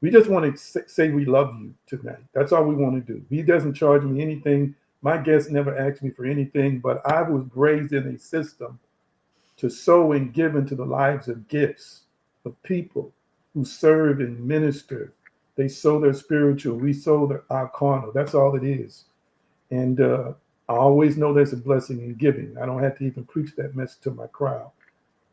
We just want to say we love you tonight. That's all we want to do. He doesn't charge me anything. My guest never asked me for anything, but I was raised in a system to sow and give into the lives of gifts of people who serve and minister. They sow their spiritual, we sow our carnal. That's all it is. And I always know there's a blessing in giving. I don't have to even preach that message to my crowd,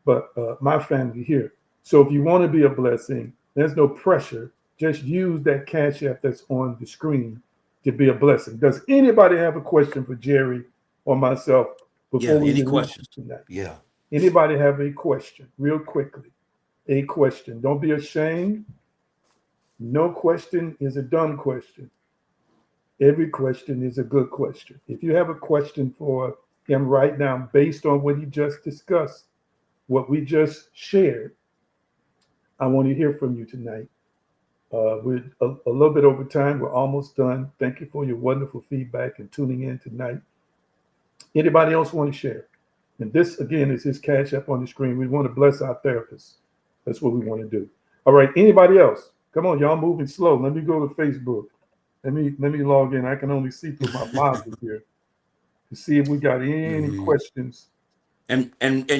but my family here. So if you want to be a blessing, there's no pressure. Just use that cash app that's on the screen to be a blessing. Does anybody have a question for Jerry or myself Yeah, before we any release questions? tonight? Yeah. Anybody have a question, real quickly? A question. Don't be ashamed. No question is a dumb question. Every question is a good question. If you have a question for him right now, based on what he just discussed, what we just shared, I want to hear from you tonight. We're a little bit over time. We're almost done. Thank you for your wonderful feedback and tuning in tonight. Anybody else want to share? And this, again, is his cash up on the screen. We want to bless our therapists. That's what we want to do. All right. Anybody else? Come on, y'all moving slow. Let me go to Facebook. Let me log in. I can only see through my module here. to see if we got any Mhm. questions. And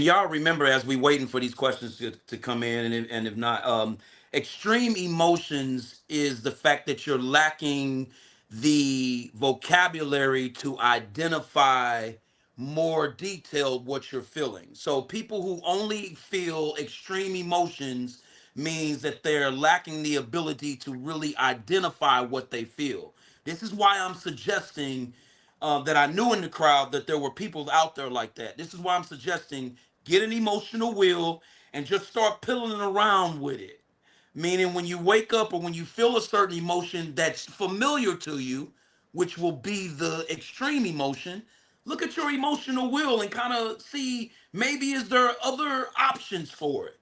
y'all remember as we waiting for these questions to come in, and if not, extreme emotions is the fact that you're lacking the vocabulary to identify more detailed what you're feeling. So people who only feel extreme emotions means that they're lacking the ability to really identify what they feel. This is why I'm suggesting that I knew in the crowd that there were people out there like that. This is why I'm suggesting get an emotional wheel and just start piddling around with it. Meaning, when you wake up or when you feel a certain emotion that's familiar to you, which will be the extreme emotion, look at your emotional wheel and kind of see maybe is there other options for it.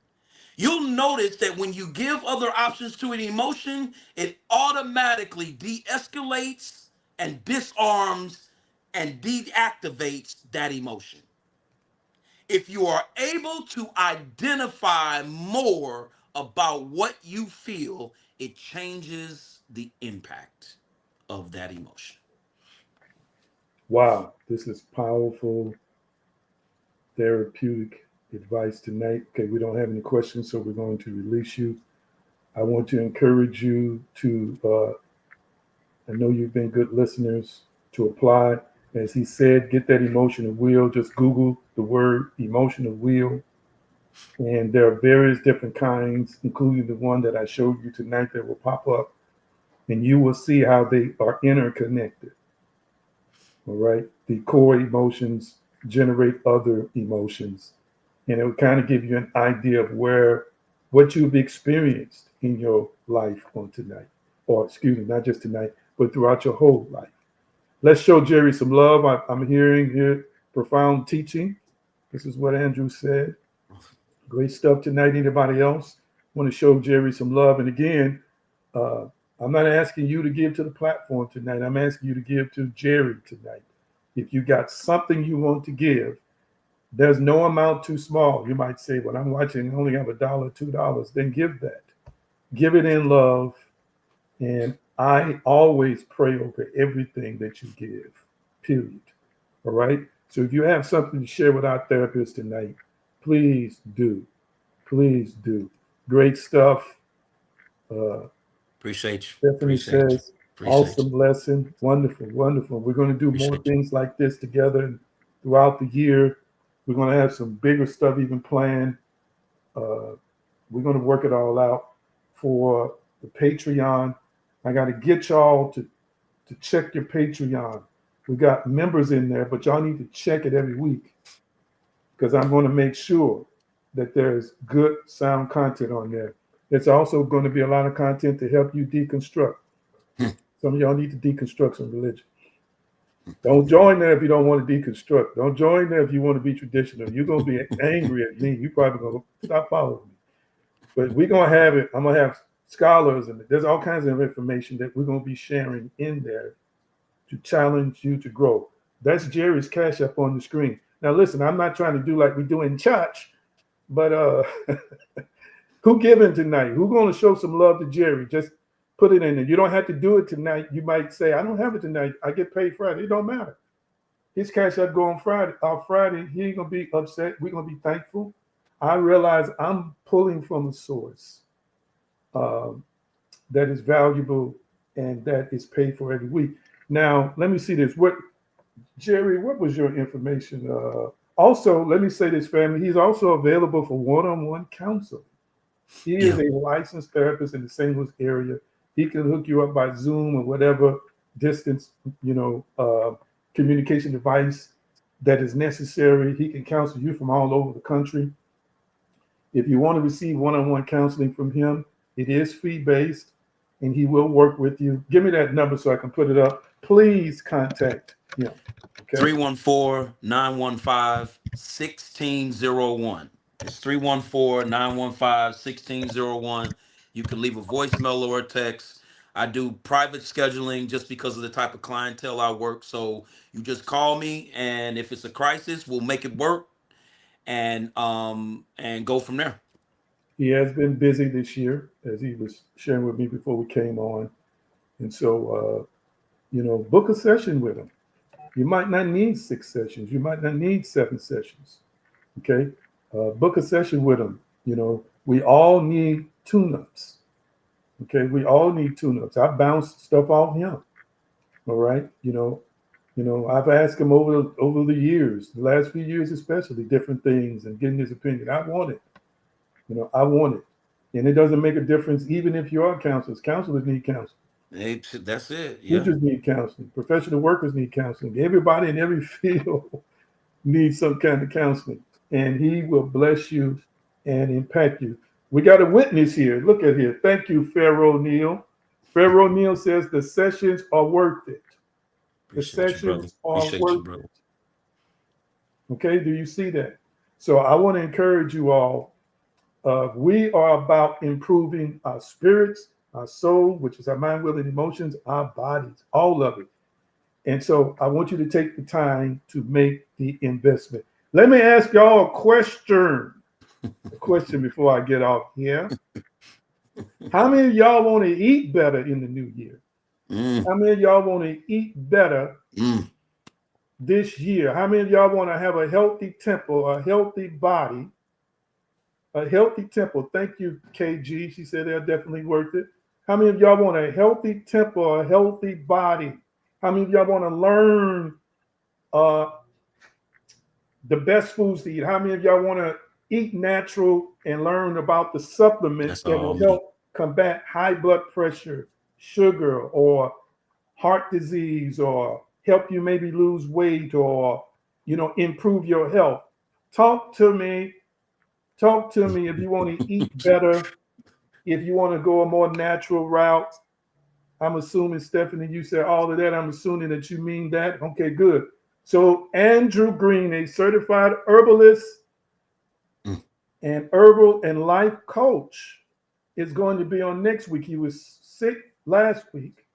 You'll notice that when you give other options to an emotion, it automatically de-escalates and disarms and deactivates that emotion. If you are able to identify more about what you feel, it changes the impact of that emotion. Wow, this is powerful therapeutic advice tonight. Okay, we don't have any questions, so we're going to release you. I want to encourage you to, I know you've been good listeners, to apply. As he said, get that emotional wheel. Just Google the word emotional wheel. And there are various different kinds, including the one that I showed you tonight that will pop up. And you will see how they are interconnected. All right. The core emotions generate other emotions. And it will kind of give you an idea of what you've experienced in your life on tonight. Or, excuse me, not just tonight, but throughout your whole life. Let's show Jerry some love. I'm hearing here profound teaching. This is what Andrew said. Great stuff tonight. Anybody else want to show Jerry some love? And again, uh, I'm not asking you to give to the platform tonight. I'm asking you to give to Jerry tonight. If you got something you want to give, there's no amount too small. You might say, "Well, I'm watching. I only have $1, $2." Then give that. Give it in love. And I always pray over everything that you give. Period. All right. So if you have something to share with our therapist tonight, please do. Please do. Great stuff. Uh, Appreciate you. Stephanie Appreciate you. says, Appreciate awesome you. lesson. Wonderful, wonderful. We're going to do more Appreciate you. things like this together throughout the year. We're going to have some bigger stuff even planned. Uh, we're going to work it all out for the Patreon. I got to get y'all to check your Patreon. We got members in there, but y'all need to check it every week because I'm going to make sure that there's good sound content on there. There's also going to be a lot of content to help you deconstruct. Some of y'all need to deconstruct some religion. Don't join there if you don't want to deconstruct. Don't join there if you want to be traditional. You're going to be angry at me. You're probably going to stop following me. But we're going to have it. I'm going to have scholars, and there's all kinds of information that we're going to be sharing in there to challenge you to grow. That's Jerry's cash up on the screen. Now, listen, I'm not trying to do like we do in church, but who giving tonight? Who going to show some love to Jerry? Just put it in there. You don't have to do it tonight. You might say, I don't have it tonight. I get paid Friday. It don't matter. His cash up go on Friday. Friday, he ain't gonna be upset. We're gonna be thankful. I realize I'm pulling from a source um, that is valuable and that is paid for every week. Now, let me see this. What Jerry? What was your information? Also, let me say this, family. He's also available for one-on-one counseling. He is Yeah. a licensed therapist in the St. Louis area. He can hook you up by Zoom or whatever distance, communication device that is necessary. He can counsel you from all over the country. If you want to receive one-on-one counseling from him, it is fee-based, and he will work with you. Give me that number so I can put it up. Please contact him. Okay. 314-915-1601. It's 314-915-1601. You can leave a voicemail or a text. I do private scheduling just because of the type of clientele I work. So you just call me, and if it's a crisis, we'll make it work and go from there. He has been busy this year, as he was sharing with me before we came on, and so book a session with him. You might not need 6 sessions. You might not need 7 sessions. Okay, book a session with them. We all need tune-ups. Okay, we all need tune-ups. I bounce stuff off him. All right, I've asked him over the years, the last few years especially, different things and getting his opinion. I want it. I want it, and it doesn't make a difference even if you are counselors. Counselors need counseling. Hey, that's it. Yeah. Teachers need counseling. Professional workers need counseling. Everybody in every field needs some kind of counseling, and he will bless you and impact you. We got a witness here. Look at here. Thank you, Pharaoh Neal. Pharaoh Neal says the sessions are worth it. The Appreciate you, brother. sessions are Appreciate you, worth brother. it. Okay, do you see that? So I want to encourage you all. We are about improving our spirits, our soul, which is our mind, will, and emotions, our bodies, all of it. And so I want you to take the time to make the investment. Let me ask y'all a question. A question before I get off here. How many of y'all want to eat better in the new year? Mm, How many of y'all want to eat better mm. this year? How many of y'all want to have a healthy temple, a healthy body, a healthy temple? Thank you, KG. She said they're definitely worth it. How many of y'all want a healthy temple, a healthy body? How many of y'all want to learn uh, the best foods to eat? How many of y'all want to eat natural and learn about the supplements That's that all will me. help combat high blood pressure, sugar, or heart disease, or help you maybe lose weight, or improve your health? Talk to me. Talk to me if you want to eat better, if you want to go a more natural route. I'm assuming, Stephanie, you said all of that. I'm assuming that you mean that. Okay, good. So, Andrew Green, a certified herbalist Mm. and herbal and life coach, is going to be on next week. He was sick last week.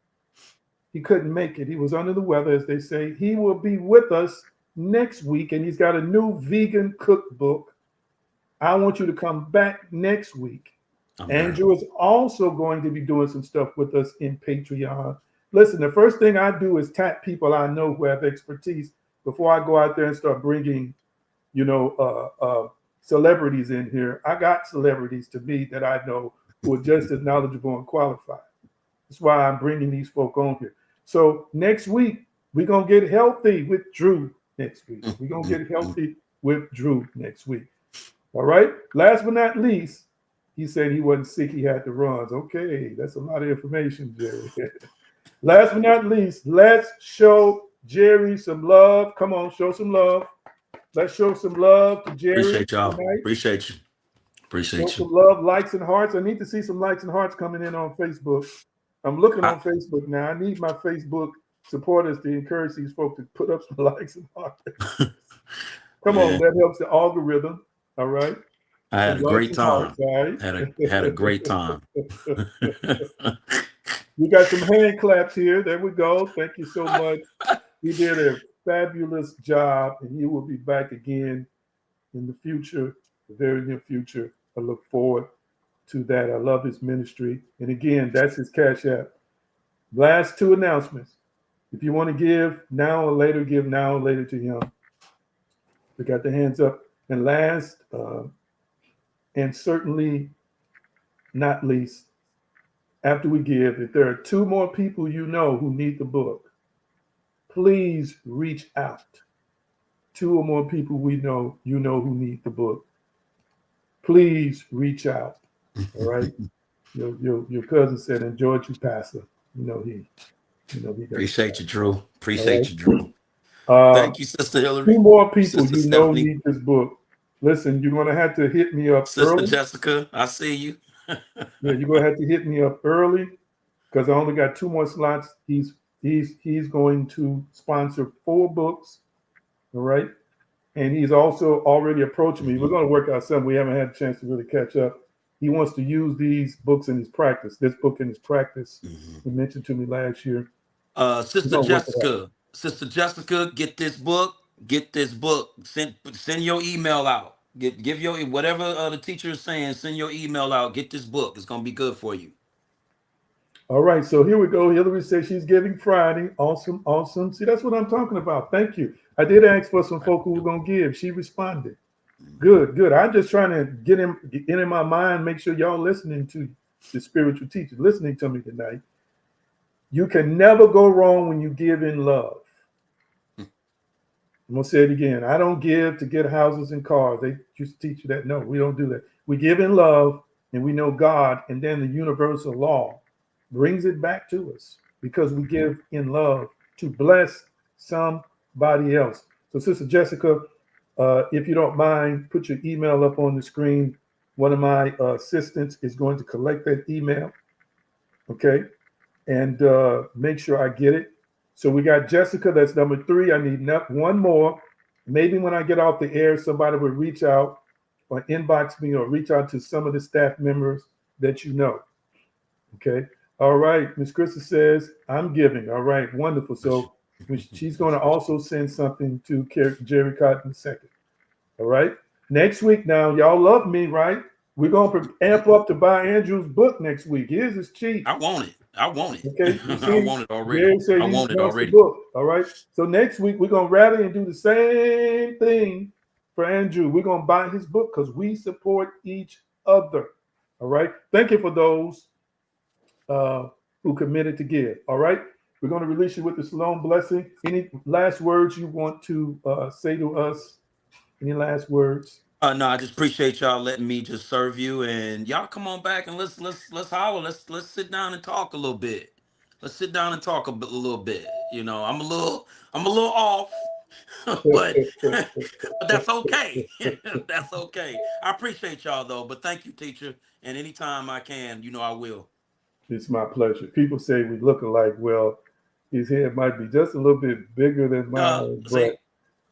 He couldn't make it. He was under the weather, as they say. He will be with us next week, and he's got a new vegan cookbook. I want you to come back next week. I'm down. Andrew is also going to be doing some stuff with us in Patreon. Listen, the first thing I do is tap people I know who have expertise before I go out there and start bringing, you know, celebrities in here. I got celebrities to me that I know who are just as knowledgeable and qualified. That's why I'm bringing these folk on here. So next week, we're going to get healthy with Drew next week. Mm, We're going mm, to get mm. healthy with Drew next week. All right. Last but not least, he said he wasn't sick, he had the runs. Okay, that's a lot of information, Jerry. Last but not least, let's show Jerry some love. Come on, show some love. Let's show some love to Jerry Appreciate y'all. tonight. Appreciate you. Show Appreciate you. some love, likes and hearts. I need to see some likes and hearts coming in on Facebook. I'm looking I, on Facebook now. I need my Facebook supporters to encourage these folks to put up some likes and hearts. Come on, man, that helps the algorithm. All right. I had Some a likes great and hearts, time. all right. Had a great time. We got some hand claps here. There we go. Thank you so much. You did a fabulous job, and you will be back again in the future, the very near future. I look forward to that. I love his ministry. And again, that's his Cash App. Last two announcements. If you want to give now or later to him. We got the hands up. And last, and certainly not least, after we give, if there are two more people you know who need the book, please reach out. Two or more people who need the book. Please reach out. All right. Your cousin said, "Enjoy you, Pastor." You know he, he does Appreciate that. you, Drew. All Appreciate you, right. Drew. Uh, Thank you, Sister two Hillary, more people Sister you know Stephanie, need this book. Listen, you're gonna have to hit me up Sister early. Jessica. I see you. Yeah, you're gonna have to hit me up early because I only got two more slots. He's going to sponsor 4 books. All right. And he's also already approaching me. We're Mhm, going to work out something. We haven't had a chance to really catch up. He wants to use these books in his practice. This book in his practice. mhm. He mentioned to me last year. We're Sister going to work it out. Jessica, Sister Jessica, get this book. Get this book. Send your email out. Give your whatever the teacher is saying. Send your email out. Get this book. It's gonna be good for you. All right, so here we go. Hillary says she's giving Friday. Awesome, awesome. See, that's what I'm talking about. Thank you. I did ask for some folk who were gonna give. She responded. Good, good. I'm just trying to get in my mind, make sure y'all listening to the spiritual teacher, listening to me tonight. You can never go wrong when you give in love. I'm gonna say it again. I don't give to get houses and cars. They used to teach you that. No, we don't do that. We give in love, and we know God, and then the universal law brings it back to us because we give in love to bless somebody else. So, Sister Jessica, if you don't mind, put your email up on the screen. One of my assistants is going to collect that email, okay, and make sure I get it. So we got Jessica, that's number three. I need one more. Maybe when I get off the air, somebody will reach out or inbox me or reach out to some of the staff members that you know. Okay. All right. Miss Krista says, I'm giving. All right. Wonderful. So she's going to also send something to Jerry Cotton second. All right. Next week now, y'all love me, right? We're going to amp up to buy Andrew's book next week. His is cheap. I want it. I want it. Okay, you I see, want it already. Jerry said I he want it wants the already. book. All right. So next week we're gonna rally and do the same thing for Andrew. We're gonna buy his book because we support each other. All right. Thank you for those uh, who committed to give. All right. We're gonna release you with the shalom blessing. Any last words you want to say to us? Any last words? No, I just appreciate y'all letting me just serve you, and y'all come on back and let's holler. Let's sit down and talk a little bit. Let's sit down and talk a little bit. You know, I'm a little off, but that's okay. That's okay. I appreciate y'all though. But thank you, teacher. And anytime I can, I will. It's my pleasure. People say we look alike. Well, his head might be just a little bit bigger than mine, See,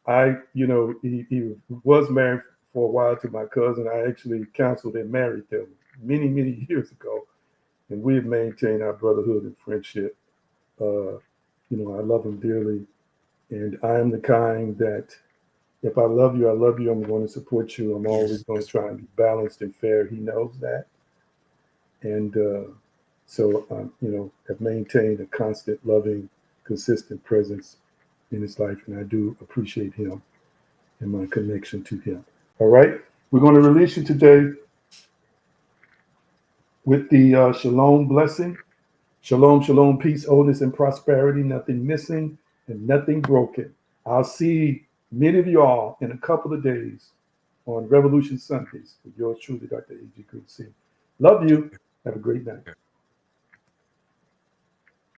but he was married for a while to my cousin. I actually counseled and married them many, many years ago, and we have maintained our brotherhood and friendship. I love him dearly, and I am the kind that if I love you, I love you. I'm going to support you. I'm always yes, going to yes, try and be balanced and fair. He knows that, and so have maintained a constant, loving, consistent presence in his life, and I do appreciate him and my connection to him. All right. We're going to release you today with the shalom blessing. Shalom, shalom, peace, wholeness, and prosperity, nothing missing and nothing broken. I'll see many of you all in a couple of days on Revolution Sundays with yours truly, Dr. A.G. Green. Love you. Have a great night.